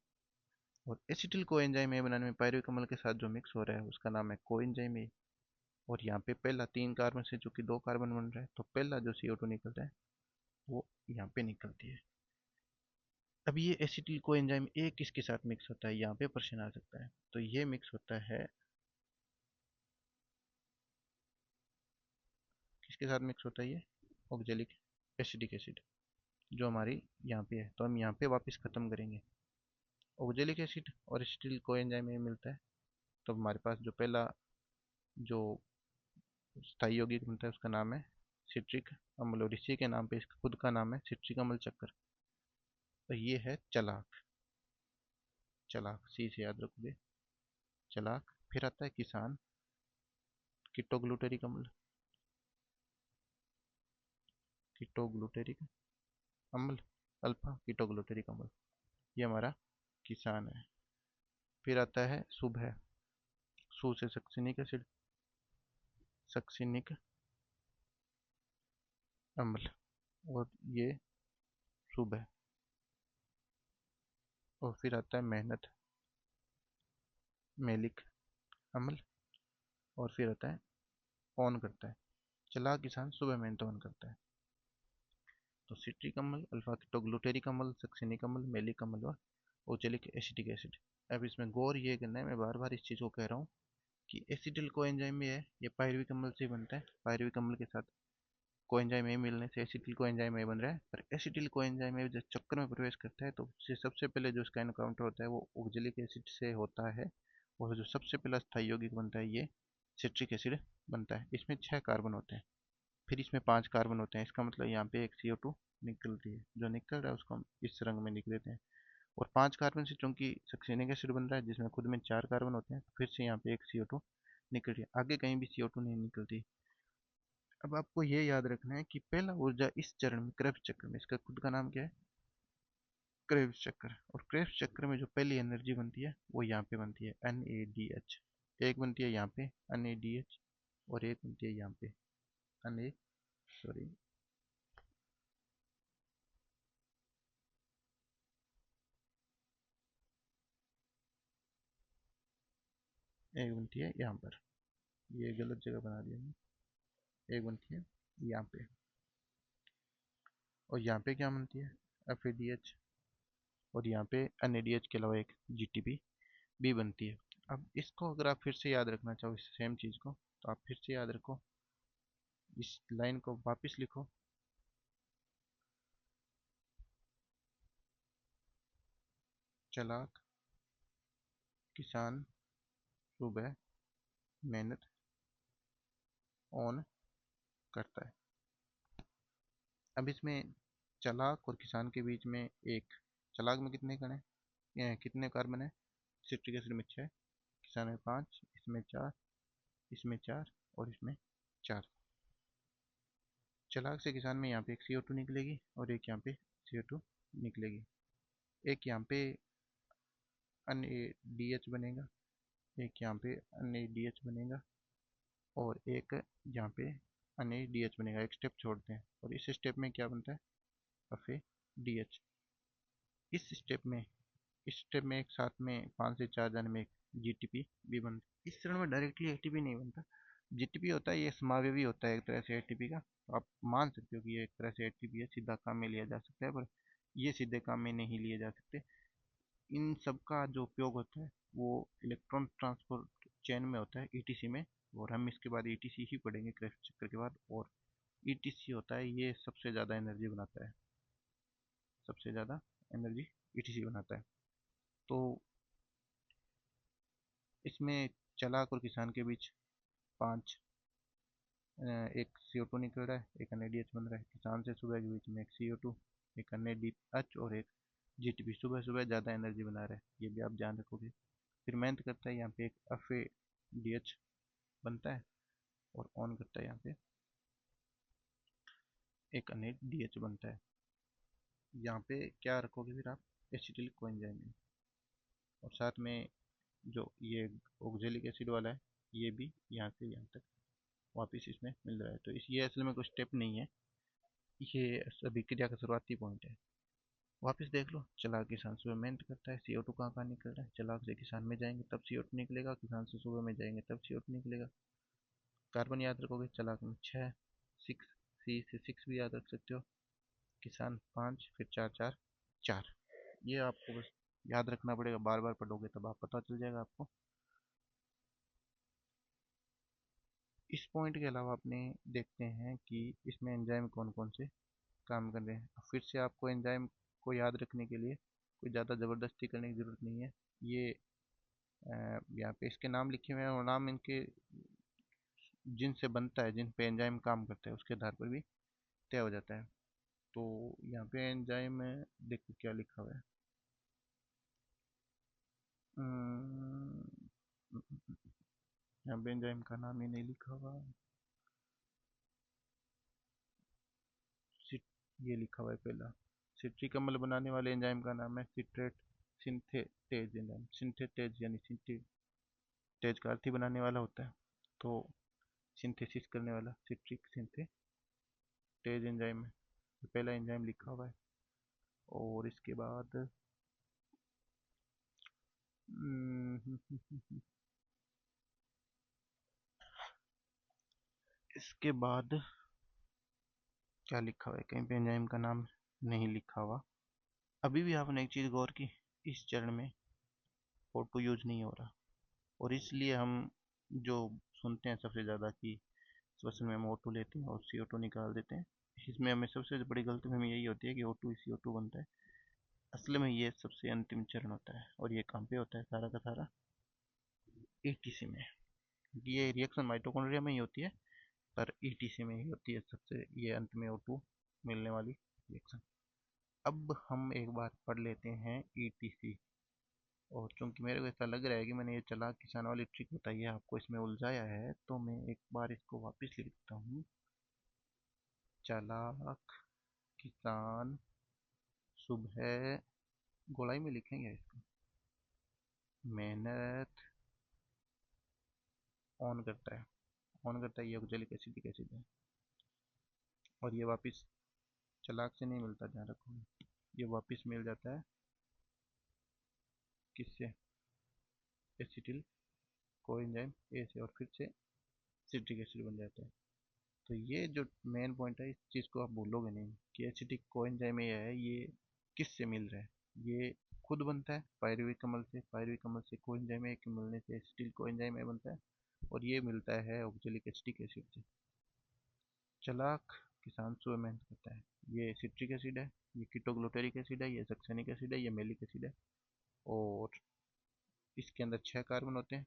Speaker 1: और एसिटिल कोएंजाइम ए बनाने में पायरुविक अम्ल के साथ जो मिक्स हो रहा है उसका नाम है कोएंजाइम ए। और यहाँ पे पहला 3 कार्बन से चूंकि 2 कार्बन बन रहा है, तो पहला जो CO2 निकलता है वो यहाँ पे निकलती है। अब ये एसिटिल कोएंजाइम ए किसके साथ मिक्स होता है, यहाँ पे प्रश्न आ सकता है। तो ये मिक्स होता है, किसके साथ मिक्स होता है ये, ऑक्जेलिक एसिडिक एसिड, जो हमारी यहाँ पे है। तो हम यहाँ पे वापस खत्म करेंगे, ऑक्जेलिक एसिड और एसिटिल कोएंजाइम में मिलता है। तो हमारे पास जो पहला जो स्थायी यौगिक बनता है उसका नाम है सिट्रिक अम्ल, और इसी के नाम पे इसका खुद का नाम है सिट्रिक अम्ल चक्कर। तो ये है चलाक, चलाक सी से याद रखोगे, चलाक। फिर आता है किसान, कीटोग्लूटेरिक अम्ल, कीटोग्लूटेरिक अम्ल, अल्फा कीटोग्लूटेरिक अम्ल, ये हमारा किसान है। फिर आता है सुबह, सू से सक्सिनिक एसिड, सक्सिनिक अम्ल, और ये सुबह। और फिर आता है मेहनत, मेलिक अम्ल। और फिर आता है ऑन करता है, चला किसान सुबह मेहनत ऑन करता है। तो सिट्रिक अम्ल, अल्फा कीटोग्लूटेरिक अम्ल, सक्सिनिक अम्ल, मेलिक अम्ल और ओचेलिक एसिटिक एसिड। अब इसमें गौर ये करना है, मैं बार बार इस चीज़ को कह रहा हूँ कि एसिटिल कोएंजाइम भी है, ये पायरुविक अम्ल से बनता है। पायरुविक अम्ल के साथ कोएंजाइम ए मिलने से एसिटिल कोएंजाइम ए बन रहा है। पर एसिटिल कोएंजाइम ए जब चक्कर में प्रवेश करता है तो उससे सबसे पहले जो इसका एनकाउंटर होता है वो ऑक्जेलिक एसिड से होता है। और जो सबसे पहला स्थायी यौगिक बनता है ये सिट्रिक एसिड बनता है। इसमें 6 कार्बन होते हैं, फिर इसमें 5 कार्बन होते हैं। इसका मतलब यहाँ पे एक CO2 निकलती है, जो निकल रहा है उसको हम इस रंग में लिख देते हैं। और 5 कार्बन से चूंकि सक्सेनिक एसिड बन रहा है जिसमें खुद में 4 कार्बन होते हैं, तो फिर से यहाँ पे एक CO2 निकल रही है, आगे कहीं भी CO2 नहीं निकलती। अब आपको ये याद रखना है कि पहला ऊर्जा इस चरण में, क्रेब्स चक्र में, इसका खुद का नाम क्या है, क्रेब्स चक्र। और क्रेब्स चक्र में जो पहली एनर्जी बनती है वो यहाँ पे बनती है NADH। एक बनती है यहाँ पे NADH, और एक बनती है यहाँ पे Na, सॉरी, एक बनती है यहाँ पर, ये गलत जगह बना दिया मैंने। एक बनती है यहाँ पे, और यहाँ पे क्या बनती है, FADH। और यहाँ पे NADH के अलावा एक GTP भी बनती है। अब इसको अगर आप फिर से याद रखना चाहो इस सेम चीज़ को, तो आप फिर से याद रखो, इस लाइन को वापस लिखो, चालाक किसान सुबह मेहनत ऑन करता है। अब इसमें चालाक और किसान के बीच में एक, चालाक में कितने कण हैं, कितने कार्बन है, सिट्रिक एसिड में 6, किसान में 5, इसमें 4, इसमें 4 और इसमें 4। चालाक से किसान में यहाँ पे एक CO2 निकलेगी और एक यहाँ पे CO2 निकलेगी। एक यहाँ पे NaDH बनेगा, एक यहाँ पे NaDH बनेगा और एक यहाँ पे NaDH बनेगा। एक स्टेप छोड़ते हैं और इस स्टेप में क्या बनता है? FADH। इस स्टेप में एक साथ में 5 से 4 जन में एक GTP भी बनता है। इस चरण में डायरेक्टली ATP नहीं बनता। GTP होता है, ये समावयवी होता है एक तरह से ATP का। तो आप मान सकते हो कि ये एक तरह से ATP है, सीधा काम में लिया जा सकता है, पर ये सीधे काम में नहीं लिए जा सकते। इन सब का जो उपयोग होता है वो इलेक्ट्रॉन ट्रांसपोर्ट चेन में होता है, ETC में। और हम इसके बाद ETC ही पढ़ेंगे क्रेस्ट चक्कर के बाद। और ETC होता है, ये सबसे ज़्यादा एनर्जी बनाता है, सबसे ज़्यादा एनर्जी ETC बनाता है। तो इसमें चालाक और किसान के बीच 5 एक CO2 निकल रहा है, एक NaDH बन रहा है। किसान से सुबह के बीच में एक CO2, एक NaDH और एक GTP सुबह सुबह ज़्यादा एनर्जी बना रहा है, ये भी आप ध्यान रखोगे। फिर मेहनत करता है, यहाँ पे एक FADH बनता है और ऑन करता है, यहाँ पे एक NaDH बनता है। यहाँ पे क्या रखोगे फिर आप? Acetyl coenzyme. और साथ में जो ये ऑक्जेलिक एसिड वाला है, ये भी यहाँ से यहाँ तक वापस इसमें मिल रहा है। तो ये असल में कोई स्टेप नहीं है, ये अभिक्रिया का शुरुआती पॉइंट है। वापस देख लो, चालाक किसान सुबह मेहनत करता है, CO2 कहाँ कहाँ निकल रहा है? चालाक से किसान में जाएंगे तब CO2 निकलेगा, किसान से सुबह में जाएंगे तब CO2 निकलेगा। कार्बन याद रखोगे, चालाक में 6, 6, C से 6 भी याद रख सकते हो। किसान 5, फिर 4, 4, 4। ये आपको बस याद रखना पड़ेगा, बार बार पढ़ोगे तब आप पता चल जाएगा आपको। इस पॉइंट के अलावा अपने देखते हैं कि इसमें एंजाइम कौन कौन से काम कर रहे हैं। फिर से आपको एंजाइम को याद रखने के लिए कोई ज़्यादा ज़बरदस्ती करने की ज़रूरत नहीं है। ये यहाँ पे इसके नाम लिखे हुए हैं और नाम इनके जिनसे बनता है, जिन पे एंजाइम काम करता है, उसके आधार पर भी तय हो जाता है। तो यहाँ पे एंजाइम देखो क्या लिखा हुआ है। यहाँ पे एंजाइम का नाम ही नहीं लिखा हुआ। ये लिखा हुआ है पहला, सिट्रिक अम्ल बनाने वाले एंजाइम का नाम है सिट्रेट सिंथेटेज एंजाइम। सिंथेटेज यानी सिंथेटेज का अर्थ ही बनाने वाला होता है, तो सिंथेसिस करने वाला सिट्रिक सिंथेटेज एंजाइम है। तो पहला एंजाइम लिखा हुआ है। और इसके बाद इसके बाद क्या लिखा हुआ है? कहीं पे एंजाइम का नाम नहीं लिखा हुआ। अभी भी आपने एक चीज़ गौर की, इस चरण में O2 यूज नहीं हो रहा, और इसलिए हम जो सुनते हैं सबसे ज़्यादा कि श्वसन में हम O2 लेते हैं और CO2 निकाल देते हैं, इसमें हमें सबसे बड़ी गलतफहमी यही होती है कि O2 ही CO2 बनता है। असल में ये सबसे अंतिम चरण होता है, और ये कहाँ पे होता है सारा का सारा? ETC में। ये रिएक्शन माइटोकॉन्ड्रिया में ही होती है, पर ETC में ही होती है सबसे ये अंत में O2 मिलने वाली रिएक्शन। अब हम एक बार पढ़ लेते हैं ETC। और चूंकि मेरे को ऐसा लग रहा है कि मैंने ये चालाक किसान वाली ट्रिक बताई है, आपको इसमें उलझाया है, तो मैं एक बार इसको वापस लिख देता हूँ। चालाक किसान सुबह, गोलाई में लिखेंगे इसको, मेहनत ऑन करता है ये ऑक्जेलिक एसिडिक एसिड है। और ये वापस चालाक से नहीं मिलता, ध्यान रखो, ये वापस मिल जाता है किससे? एसिटिल कोएंजाइम ए से, और फिर से सिट्रिक एसिड बन जाता है। तो ये जो मेन पॉइंट है, इस चीज़ को आप भूलोगे नहीं कि एसिटिक कोएंजाइम ए है, ये किससे मिल रहा है? ये खुद बनता है पायरुविक अम्ल से, पायरुविक अम्ल से कोएंजाइम ए के मिलने से एसिटिल कोएंजाइम ए बनता है, और ये मिलता है ऑक्जेलिक एसिटिक एसिड से। चालाक किसान सुबह मेहनत करता है, ये सिट्रिक एसिड है, ये कीटोग्लूटेरिक एसिड है, ये सक्सेनिक एसिड है, ये मेलिक एसिड है। और इसके अंदर 6 कार्बन होते हैं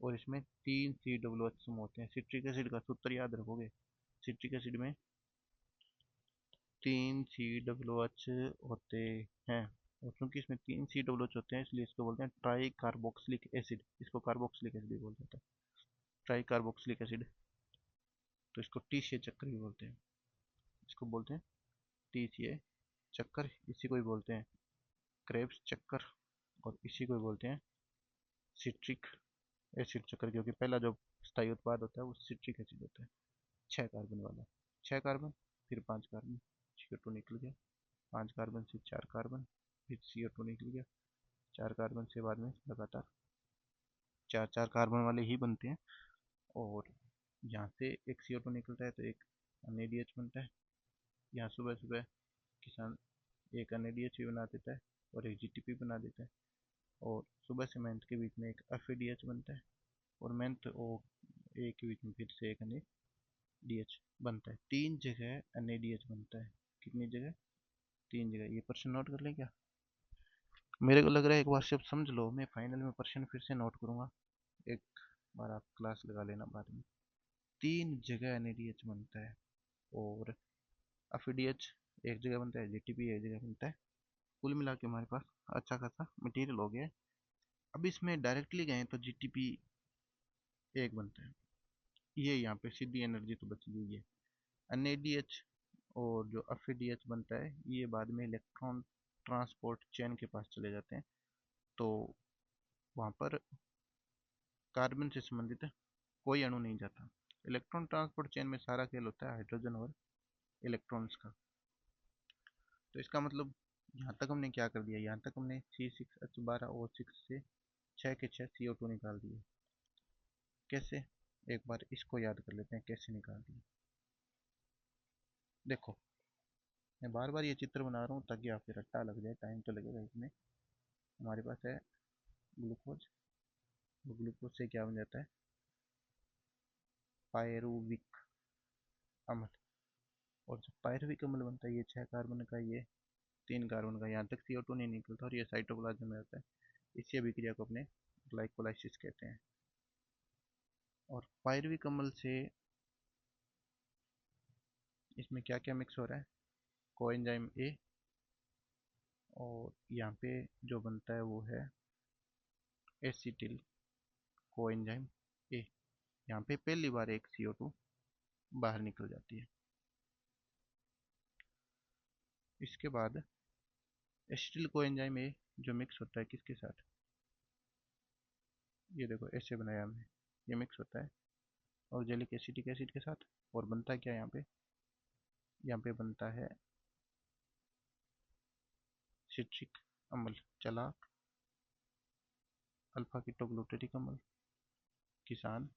Speaker 1: और इसमें 3 COOH समूह होते हैं। सिट्रिक एसिड का सूत्र याद रखोगे, सिट्रिक एसिड में 3 COOH होते हैं। और चूंकि इसमें 3 COOH होते हैं इसलिए इसको बोलते हैं ट्राई कार्बोक्सिलिक एसिड, इसको कार्बोक्सिलिक एसिड भी बोल जाता है, ट्राई कार्बोक्सिलिक एसिड। तो इसको TCA चक्कर भी बोलते हैं, इसको बोलते हैं TCA चक्कर, इसी को ही बोलते हैं क्रेब्स चक्कर, और इसी को ही बोलते हैं सिट्रिक एसिड चक्कर, क्योंकि पहला जो स्थायी उत्पाद होता है वो सिट्रिक एसिड होता है, 6 कार्बन वाला। 6 कार्बन, फिर 5 कार्बन, CO2 निकल गया, 5 कार्बन से 4 कार्बन, फिर CO2 निकल गया, 4 कार्बन से बाद में लगातार चार चार कार्बन वाले ही बनते हैं। और यहाँ से एक CO2 निकलता है तो एक NADH बनता है। यहाँ सुबह सुबह किसान एक NADH भी बना देता है और एक GTP बना देता है, और सुबह से मेहनत के बीच में एक FADH बनता है, और मेहनत और ए के बीच में फिर से एक NADH बनता है। 3 जगह NADH बनता है। कितनी जगह? 3 जगह। ये प्रश्न नोट कर लें क्या? मेरे को लग रहा है एक बार से अब समझ लो, मैं फाइनल में प्रश्न फिर से नोट करूंगा, एक बार आप क्लास लगा लेना बाद में। 3 जगह NADH बनता है, और FADH एक जगह बनता है, GTP एक जगह बनता है। कुल मिला के हमारे पास अच्छा खासा मटेरियल हो गया। अब इसमें डायरेक्टली गए तो GTP एक बनता है, ये यहाँ पे सीधी एनर्जी तो बच गई है। NADH और जो FADH बनता है ये बाद में इलेक्ट्रॉन ट्रांसपोर्ट चेन के पास चले जाते हैं, तो वहाँ पर कार्बन से संबंधित कोई अणु नहीं जाता। इलेक्ट्रॉन ट्रांसपोर्ट चेन में सारा खेल होता है हाइड्रोजन और इलेक्ट्रॉन्स का। तो इसका मतलब यहाँ तक हमने क्या कर दिया, यहाँ तक हमने C6H12O6 से 6 के 6 CO2 निकाल दिए। कैसे? एक बार इसको याद कर लेते हैं कैसे निकाल दिए। देखो, मैं बार बार ये चित्र बना रहा हूँ ताकि आपके रट्टा लग जाए, टाइम तो लगेगा इसमें। हमारे पास है ग्लूकोज, ग्लूकोज से क्या बन जाता है? पायरुविक अम्ल। और जो पायरुविक अम्ल बनता है ये 6 कार्बन का, ये 3 कार्बन का, यहाँ तक CO2 नहीं निकलता और ये साइटोप्लाज्म में रहता है। इसी अभिक्रिया को अपने ग्लाइकोलाइसिस कहते हैं। और पायरुविक अम्ल से इसमें क्या क्या मिक्स हो रहा है? कोएंजाइम A, और यहाँ पे जो बनता है वो है एसिटिल कोएंजाइम A। यहाँ पे पहली बार एक CO2 बाहर निकल जाती है। इसके बाद एसिटिल कोएंजाइम A जो मिक्स होता है किसके साथ? ये देखो ऐसे बनाया हमने, ये मिक्स होता है ऑक्जेलिक एसिटिक एसिड के साथ, और बनता क्या है यहाँ पे? यहाँ पे बनता है सिट्रिक अम्ल, चलाक अल्फा कीटोग्लूटेरिक अम्ल, किसान।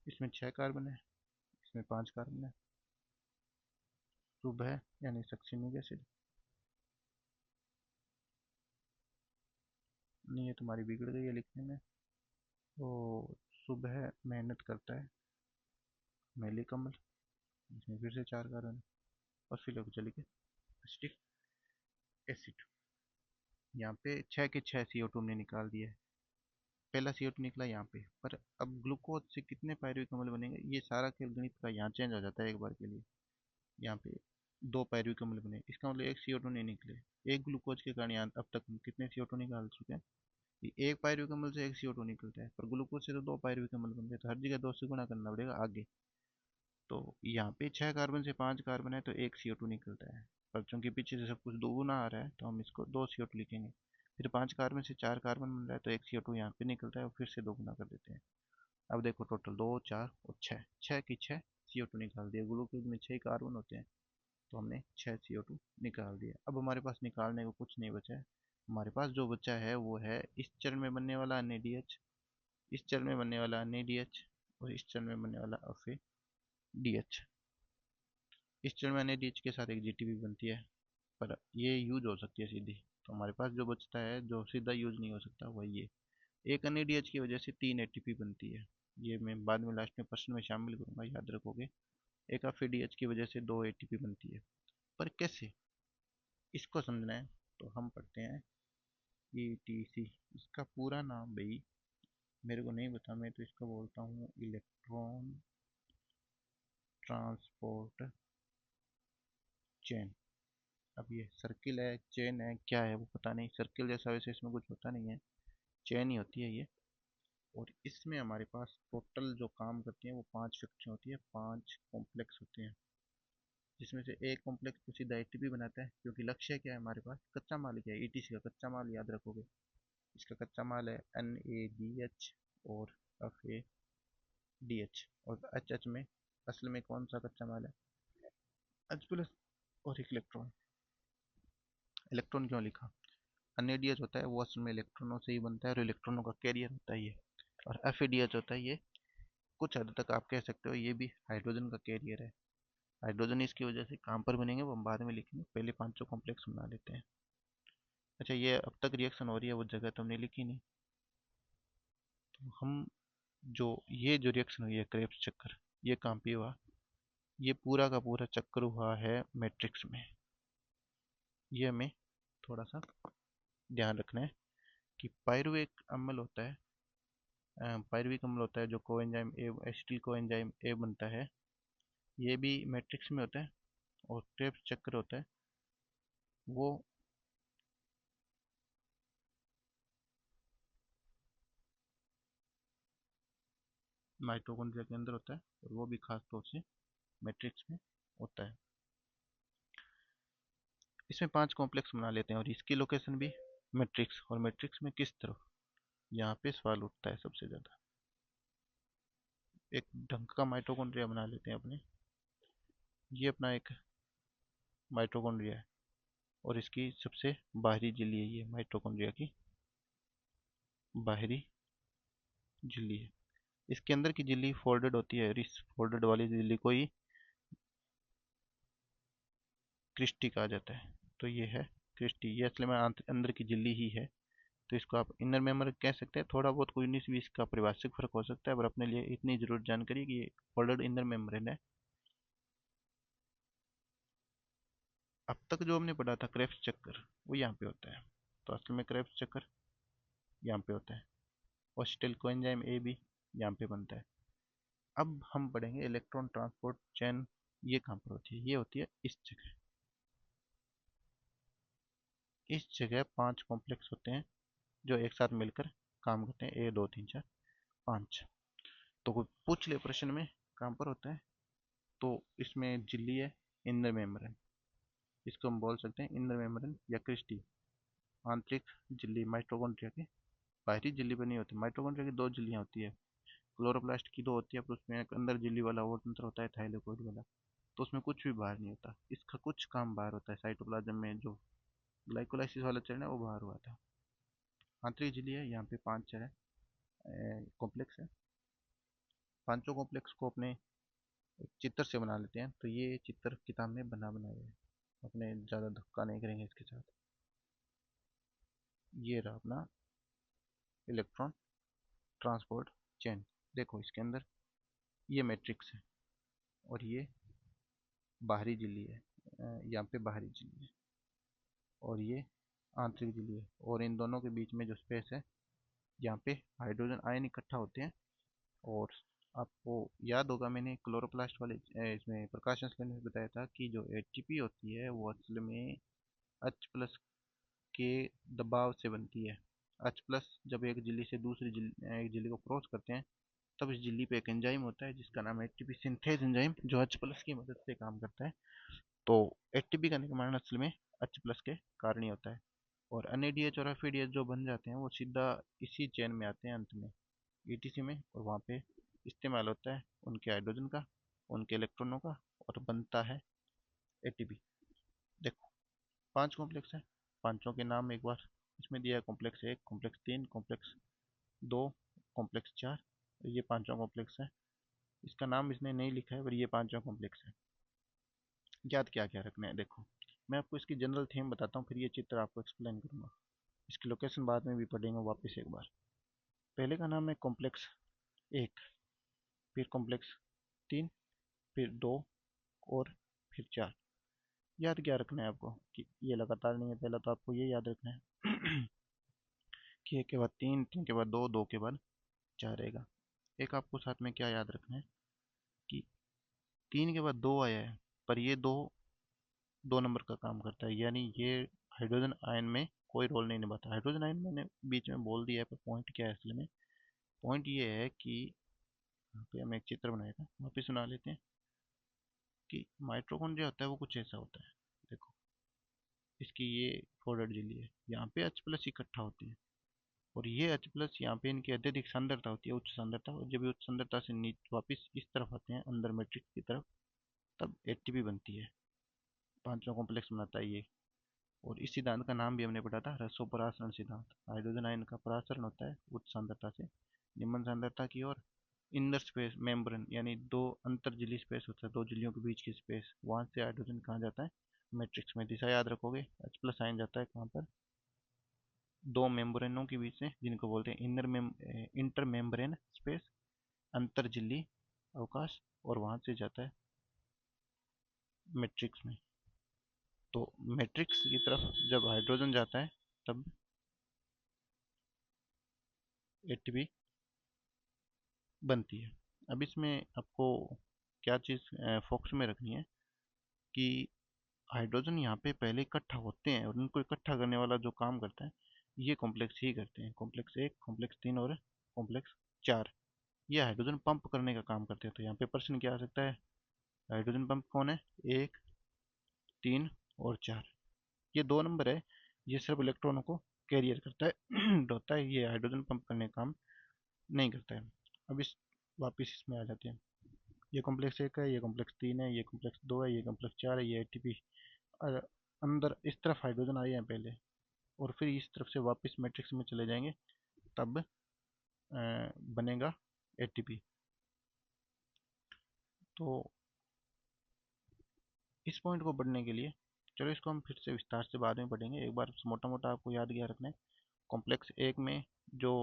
Speaker 1: इसमें 6 कार्बन है, इसमें 5 कार्बन है। सुबह यानी सक्सिनिक एसिड, नहीं ये तुम्हारी बिगड़ गई है लिखने में। तो सुबह मेहनत करता है मैलिक अम्ल, इसमें फिर से 4 कार्बन, और फिर ऑक्जेलिक एसिटिक एसिड। यहाँ पे 6 के 6 CO2 हमने निकाल दिए। पहला CO2 निकला यहाँ पे, पर अब ग्लूकोज से कितने पायरुविक अम्ल बनेंगे? ये सारा खेल गणित का यहाँ चेंज हो जाता है एक बार के लिए। यहाँ पे 2 पायरुविक अम्ल बने, इसका मतलब एक CO2 नहीं निकले। एक ग्लूकोज के कारण यहाँ अब तक हम कितने CO2 निकाल चुके हैं? एक पायरुविक अम्ल से एक CO2 निकलता है, पर ग्लूकोज से तो 2 पायरुविक अम्ल बन गए, तो हर जगह 2 से गुणा करना पड़ेगा आगे। तो यहाँ पे 6 कार्बन से 5 कार्बन है तो एक CO2 निकलता है, पर चूंकि पीछे से सब कुछ दोगुना आ रहा है तो हम इसको 2 CO2 लिखेंगे। फिर 5 कार्बन से 4 कार्बन बन रहा है तो एक CO2 यहाँ पे निकलता है, और फिर से दोगुना कर देते हैं। अब देखो टोटल 2 4 और 6, 6 की 6 CO2 निकाल दिया। ग्लूकोज में 6 कार्बन होते हैं तो हमने 6 CO2 निकाल दिया। अब हमारे पास निकालने को कुछ नहीं बचा है। हमारे पास जो बचा है वो है इस चरण में बनने वाला NADH, इस चरण में बनने वाला NADH, और इस चरण में बनने वाला FADH। इस चरण में NADH के साथ एक GTP बनती है, पर ये यूज हो सकती है सीधी। तो हमारे पास जो बचता है जो सीधा यूज नहीं हो सकता वह ये एक NADH की वजह से 3 ATP बनती है। ये मैं बाद में लास्ट में प्रश्न में शामिल करूंगा, याद रखोगे। एक FADH की वजह से 2 ATP बनती है, पर कैसे इसको समझना है तो हम पढ़ते हैं ETC। इसका पूरा नाम भाई मेरे को नहीं पता, मैं तो इसका बोलता हूँ इलेक्ट्रॉन ट्रांसपोर्ट चेन। अब ये सर्किल है, चेन है, क्या है वो पता नहीं। सर्किल जैसा वैसे इसमें कुछ होता नहीं है, चेन ही होती है ये। और इसमें हमारे पास टोटल जो काम करती हैं वो 5 फैक्ट्री होती है, 5 कॉम्प्लेक्स होते हैं, जिसमें से एक कॉम्प्लेक्स तो सीधा एटीपी बनाता है, क्योंकि लक्ष्य क्या है हमारे पास, कच्चा माल क्या है, ईटीसी का कच्चा माल याद रखोगे। इसका कच्चा माल है NaBH और FADH, और HH में असल में कौन सा कच्चा माल है, H+ और एक इलेक्ट्रॉन। इलेक्ट्रॉन क्यों लिखा, NaDH होता है वो असल में इलेक्ट्रॉनों से ही बनता है और इलेक्ट्रॉनों का कैरियर होता है ये। और FADH होता है ये, कुछ हद तक आप कह सकते हो ये भी हाइड्रोजन का कैरियर है। हाइड्रोजन इसकी वजह से कहाँ पर बनेंगे वो हम बाद में लिखेंगे, पहले पांचों कॉम्प्लेक्स बना लेते हैं। अच्छा, ये अब तक रिएक्शन हो रही है वो जगह तो हमने लिखी नहीं, तो हम जो ये जो रिएक्शन हुई है क्रेब्स चक्कर, ये कहाँ पे हुआ, ये पूरा का पूरा चक्कर हुआ है मैट्रिक्स में। ये हमें थोड़ा सा ध्यान रखना है कि पायरुवेट अम्ल होता है, पायरुविक अम्ल होता है जो coenzyme A, acetyl coenzyme A बनता है, ये भी मैट्रिक्स में होता है। और क्रेब्स चक्कर होता है वो माइटोकॉन्ड्रिया के अंदर होता है, और वो भी खास तौर से मैट्रिक्स में होता है। इसमें 5 कॉम्प्लेक्स बना लेते हैं और इसकी लोकेशन भी मैट्रिक्स, और मैट्रिक्स में किस तरफ, यहाँ पे सवाल उठता है सबसे ज़्यादा। एक ढंग का माइटोकॉन्ड्रिया बना लेते हैं अपने, ये अपना एक माइटोकॉन्ड्रिया है और इसकी सबसे बाहरी झिल्ली है, ये माइटोकॉन्ड्रिया की बाहरी झिल्ली है। इसके अंदर की झिल्ली फोल्डेड होती है और इस फोल्डेड वाली झिल्ली को ही क्रिस्टी कहा जाता है। तो ये है क्रिस्टी, ये असल में अंदर की झिल्ली ही है। तो इसको आप इनर मेम्ब्रेन कह सकते हैं, थोड़ा बहुत कोई 19-20 का परिभाषिक फर्क हो सकता है, पर अपने लिए इतनी जरूर जानकारी कि ये फोल्डेड इनर मेम्ब्रेन है। अब तक जो हमने पढ़ा था क्रेब्स चक्कर, वो यहाँ पे होता है, तो असल में क्रेब्स चक्कर यहाँ पे होता है, और स्टिल कोएंजाइम ए भी यहाँ पे बनता है। अब हम पढ़ेंगे इलेक्ट्रॉन ट्रांसपोर्ट चेन, ये कहाँ पर होती है, ये होती है इस जगह। इस जगह 5 कॉम्प्लेक्स होते हैं जो एक साथ मिलकर काम करते हैं, 1 2 3 4 5। तो कोई पूछ ले प्रश्न में कहाँ पर होता है, तो इसमें झिल्ली है, इनर मेम्ब्रेन, इसको हम बोल सकते हैं इनर मेम्ब्रेन या क्रिस्टी। आंतरिक झिल्ली माइटोकॉन्ड्रिया की बाहरी झिल्ली पर नहीं होती, माइटोकॉन्ड्रिया की 2 झिल्लियाँ होती है, क्लोरोप्लास्ट की 2 होती है, पर उसमें एक अंदर झिल्ली वाला और तंत्र होता है थाइलेकोइड वाला, तो उसमें कुछ भी बाहर नहीं होता, इसका कुछ काम बाहर होता है। साइटोप्लाज्म में जो ग्लाइकोलाइसिस वाला चरण है वो बाहर हुआ था। आंतरिक झिल्ली है, यहाँ पे 5 चरण कॉम्प्लेक्स है। पांचों कॉम्प्लेक्स को अपने एक चित्र से बना लेते हैं, तो ये चित्र किताब में बना बनाया है, अपने ज़्यादा धक्का नहीं करेंगे इसके साथ। ये रहा अपना इलेक्ट्रॉन ट्रांसपोर्ट चेन। देखो इसके अंदर ये मैट्रिक्स है और ये बाहरी झिल्ली है, यहाँ पे बाहरी झिल्ली है, और ये आंतरिक झिल्ली है, और इन दोनों के बीच में जो स्पेस है, यहाँ पे हाइड्रोजन आयन इकट्ठा होते हैं। और आपको याद होगा मैंने क्लोरोप्लास्ट वाले इसमें प्रकाश संश्लेषण में बताया था कि जो एटीपी होती है वो असल में H+ के दबाव से बनती है। H+ जब एक झिल्ली से दूसरी एक झिल्ली को क्रॉस करते हैं, तब इस झिल्ली पे एक एंजाइम होता है जिसका नाम है एटीपी सिंथेज एंजाइम, जो H+ की मदद से काम करता है। तो एटीपी का निर्माण असल में H+ के कारण ही होता है। और NADH और FADH जो बन जाते हैं वो सीधा इसी चेन में आते हैं अंत में, ETC में, और वहाँ पे इस्तेमाल होता है उनके हाइड्रोजन का, उनके इलेक्ट्रॉनों का, और बनता है एटीपी। देखो 5 कॉम्प्लेक्स है, पांचों के नाम एक बार इसमें दिया है, कॉम्प्लेक्स 1, कॉम्प्लेक्स 3, कॉम्प्लेक्स 2, कॉम्प्लेक्स 4, ये पांचों कॉम्प्लेक्स है। इसका नाम इसने नहीं लिखा है पर ये पांचों कॉम्प्लेक्स है। याद क्या क्या रखना है, देखो मैं आपको इसकी जनरल थीम बताता हूँ, फिर ये चित्र आपको एक्सप्लेन करूँगा। इसकी लोकेशन बाद में भी पढ़ेंगे वापस एक बार। पहले का नाम है कॉम्प्लेक्स 1, फिर कॉम्प्लेक्स 3, फिर 2, और फिर 4। याद क्या रखना है आपको कि ये लगातार नहीं है, पहला तो आपको ये याद रखना है कि 1 के बाद 3, 3 के बाद 2, 2 के बाद 4 रहेगा। एक आपको साथ में क्या याद रखना है कि 3 के बाद 2 आया है, पर ये 2
Speaker 2: 2 नंबर का काम करता है, यानी ये हाइड्रोजन आयन में कोई रोल नहीं निभाता। हाइड्रोजन आयन मैंने बीच में बोल दिया है, पर पॉइंट क्या है असल में? पॉइंट ये है कि यहाँ पे हम एक चित्र बनाया था, वापिस सुना लेते हैं कि माइटोकॉन्ड्रिया होता है वो कुछ ऐसा होता है। देखो, इसकी ये फोल्डेड झिल्ली है, यहाँ पे H प्लस इकट्ठा होती है, और ये H प्लस यहाँ पे इनकी अत्यधिक सांद्रता होती है, उच्च सांद्रता, और जब ये उच्च सांद्रता से नीचे वापिस इस तरफ आते हैं अंदर मैट्रिक्स की तरफ, तब एटीपी बनती है। पांचवा कॉम्प्लेक्स बनाता है ये। और इस सिद्धांत का नाम भी हमने पढ़ा था, रसोपरासरण सिद्धांत। हाइड्रोजन आयन का परासरण होता है उच्च सांद्रता से निम्न सांद्रता की ओर। इनर स्पेस मेम्ब्रेन, यानी दो अंतर झिल्ली स्पेस होता है, दो झिल्लियों के बीच की स्पेस, वहां से हाइड्रोजन कहाँ जाता है? मैट्रिक्स में। दिशा याद रखोगे, H प्लस आयन जाता है कहाँ पर? दो मेम्ब्रेनों के बीच से, जिनको बोलते हैं इंटर मेम्ब्रेन स्पेस, अंतर झिल्ली अवकाश, और वहां से जाता है मैट्रिक्स में। तो मैट्रिक्स की तरफ जब हाइड्रोजन जाता है, तब एटीपी बनती है। अब इसमें आपको क्या चीज़ फोकस में रखनी है कि हाइड्रोजन यहाँ पे पहले इकट्ठा होते हैं, और इनको इकट्ठा करने वाला जो काम करता है, ये कॉम्प्लेक्स ही करते हैं। कॉम्प्लेक्स 1, कॉम्प्लेक्स 3 और कॉम्प्लेक्स 4, ये हाइड्रोजन पंप करने का काम करते हैं। तो यहाँ पे प्रश्न क्या आ सकता है? हाइड्रोजन पंप कौन है? 1, 3 और 4। ये 2 नंबर है, ये सिर्फ इलेक्ट्रॉनों को कैरियर करता है होता है, ये हाइड्रोजन पंप करने का काम नहीं करता है। अब इस वापिस इसमें आ जाते हैं। ये कॉम्प्लेक्स 1 है, ये कॉम्प्लेक्स 3 है, ये कॉम्प्लेक्स 2 है, ये कॉम्प्लेक्स 4 है, ये एटीपी अंदर इस तरफ हाइड्रोजन आए हैं पहले, और फिर इस तरफ से वापस मैट्रिक्स में चले जाएंगे, तब बनेगा एटीपी। तो इस पॉइंट को पढ़ने के लिए, चलो इसको हम फिर से विस्तार से बाद में पढ़ेंगे, एक बार मोटा मोटा आपको याद किया रखना है। कॉम्प्लेक्स 1 में जो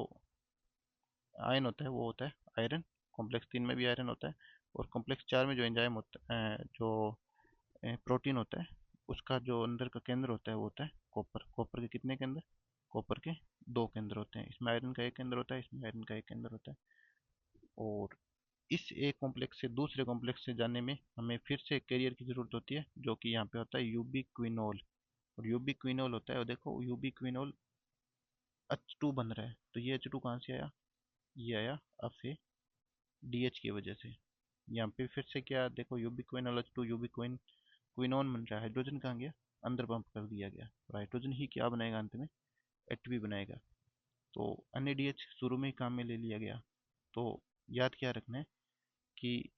Speaker 2: आयन होता है वो होता है आयरन, कॉम्प्लेक्स 3 में भी आयरन होता है, और कॉम्प्लेक्स 4 में जो एंजाइम होता है, जो प्रोटीन होता है, उसका जो अंदर का केंद्र होता है वो होता है कॉपर। कॉपर के कितने केंद्र? कॉपर के 2 केंद्र होते हैं। इसमें आयरन का एक केंद्र होता है, इसमें आयरन का एक केंद्र होता है। और इस एक कॉम्प्लेक्स से दूसरे कॉम्प्लेक्स से जाने में हमें फिर से एक कैरियर की जरूरत होती है, जो कि यहाँ पे होता है यूबिक्विनोल। और यूबिक्विनोल होता है, और देखो यूबिक्विनोल H2 बन रहा है, तो ये H2 कहाँ से आया? ये आया आपसे डीएच की वजह से। यहाँ पे फिर से क्या देखो, यूबिक्विनोल H2 यूबिक्विन क्विनोन बन रहा है, हाइड्रोजन कहाँ गया? अंदर पंप कर दिया गया, और हाइड्रोजन ही क्या बनाएगा अंत में? एटमी बनाएगा। तो NADH शुरू में ही काम में ले लिया गया। तो याद क्या रखना है कि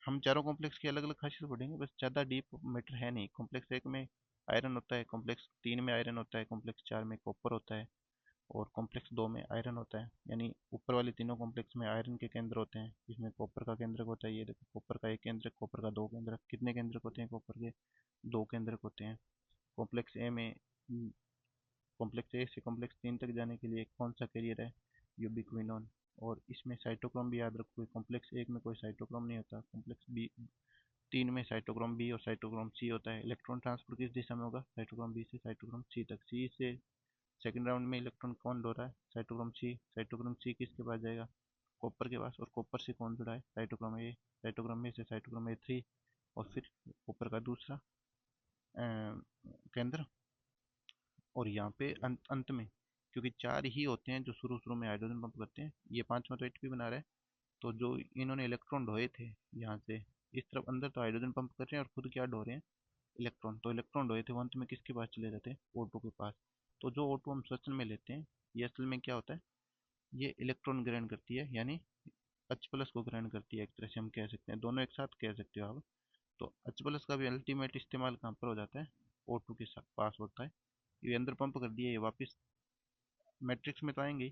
Speaker 2: हम चारों कॉम्प्लेक्स की अलग अलग खासियत पढ़ेंगे, बस ज़्यादा डीप मैटर है नहीं। कॉम्प्लेक्स 1 में आयरन होता है, कॉम्प्लेक्स 3 में आयरन होता है, कॉम्प्लेक्स 4 में कॉपर होता है, और कॉम्प्लेक्स 2 में आयरन होता है। यानी ऊपर वाले तीनों कॉम्प्लेक्स में आयरन के केंद्र होते हैं, इसमें कॉपर का केंद्रक होता है। ये देखो, कॉपर का एक केंद्रक, कॉपर का 2 केंद्रक। कितने केंद्रक होते हैं कॉपर के? 2 केंद्रक होते हैं। कॉम्प्लेक्स ए में कॉम्प्लेक्स ए से कॉम्प्लेक्स 3 तक जाने के लिए कौन सा कैरियर है? यूबिक्विनोन। और इसमें साइटोक्रोम भी याद रखो, कॉम्प्लेक्स 1 में कोई साइटोक्रोम नहीं होता, कॉम्प्लेक्स बी 3 में साइटोक्रोम बी और साइटोक्रोम सी होता है। इलेक्ट्रॉन ट्रांसफर किस दिशा में होगा? साइटोक्रोम बी से साइटोक्रोम सी तक। सी से सेकंड राउंड में इलेक्ट्रॉन कौन ढो रहा है? Cytochrome C. साइटोक्रोम सी किसके पास जाएगा? कॉपर के पास। और कॉपर से कौन जुड़ा है? Cytochrome A. साइटोक्रोम ए से साइटोक्रोम ए 3, और फिर कॉपर का दूसरा केंद्र। और यहाँ पे अंत में, क्योंकि 4 ही होते हैं जो शुरू शुरू में हाइड्रोजन पंप करते हैं, ये पांचवा तो एटपी बना रहा है। तो जो इन्होंने इलेक्ट्रॉन ढोए थे यहाँ से इस तरफ अंदर, तो हाइड्रोजन पंप कर रहे हैं, और खुद क्या ढो रहे हैं? इलेक्ट्रॉन। तो इलेक्ट्रॉन ढोए थे वो अंत में किसके पास चले जाते हैं? O2 के पास। तो जो O2 हम श्वसन में लेते हैं, ये असल में क्या होता है? ये इलेक्ट्रॉन ग्रहण करती है, यानी H प्लस को ग्रहण करती है, एक तरह से हम कह सकते हैं, दोनों एक साथ कह सकते हो आप। तो H प्लस का भी अल्टीमेट इस्तेमाल कहाँ पर हो जाता है? O2 के पास होता है। ये अंदर पंप कर दिया, ये वापस मैट्रिक्स में तो आएंगे।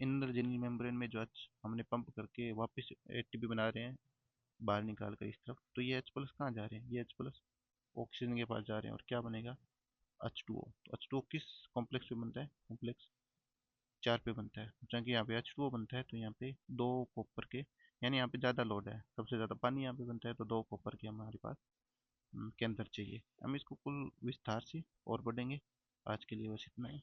Speaker 2: इंद्रजनीय मेम्ब्रेन में जो H हमने पंप करके वापस एटीपी बना रहे हैं बाहर निकाल कर इस तरफ, तो ये H प्लस कहाँ जा रहे हैं? ये H प्लस ऑक्सीजन के पास जा रहे हैं, और क्या बनेगा? H2O। तो H2O किस कॉम्प्लेक्स पे बनता है? कॉम्प्लेक्स 4 पे बनता है। जबकि यहाँ पे H2O बनता है, तो यहाँ पे 2 कॉपर के, यानी यहाँ पे ज़्यादा लोड है, सबसे ज़्यादा पानी यहाँ पे बनता है, तो 2 कॉपर के हमारे पास केंद्र चाहिए। हम इसको कुल विस्तार से और बढ़ेंगे। आज के लिए बस इतना ही।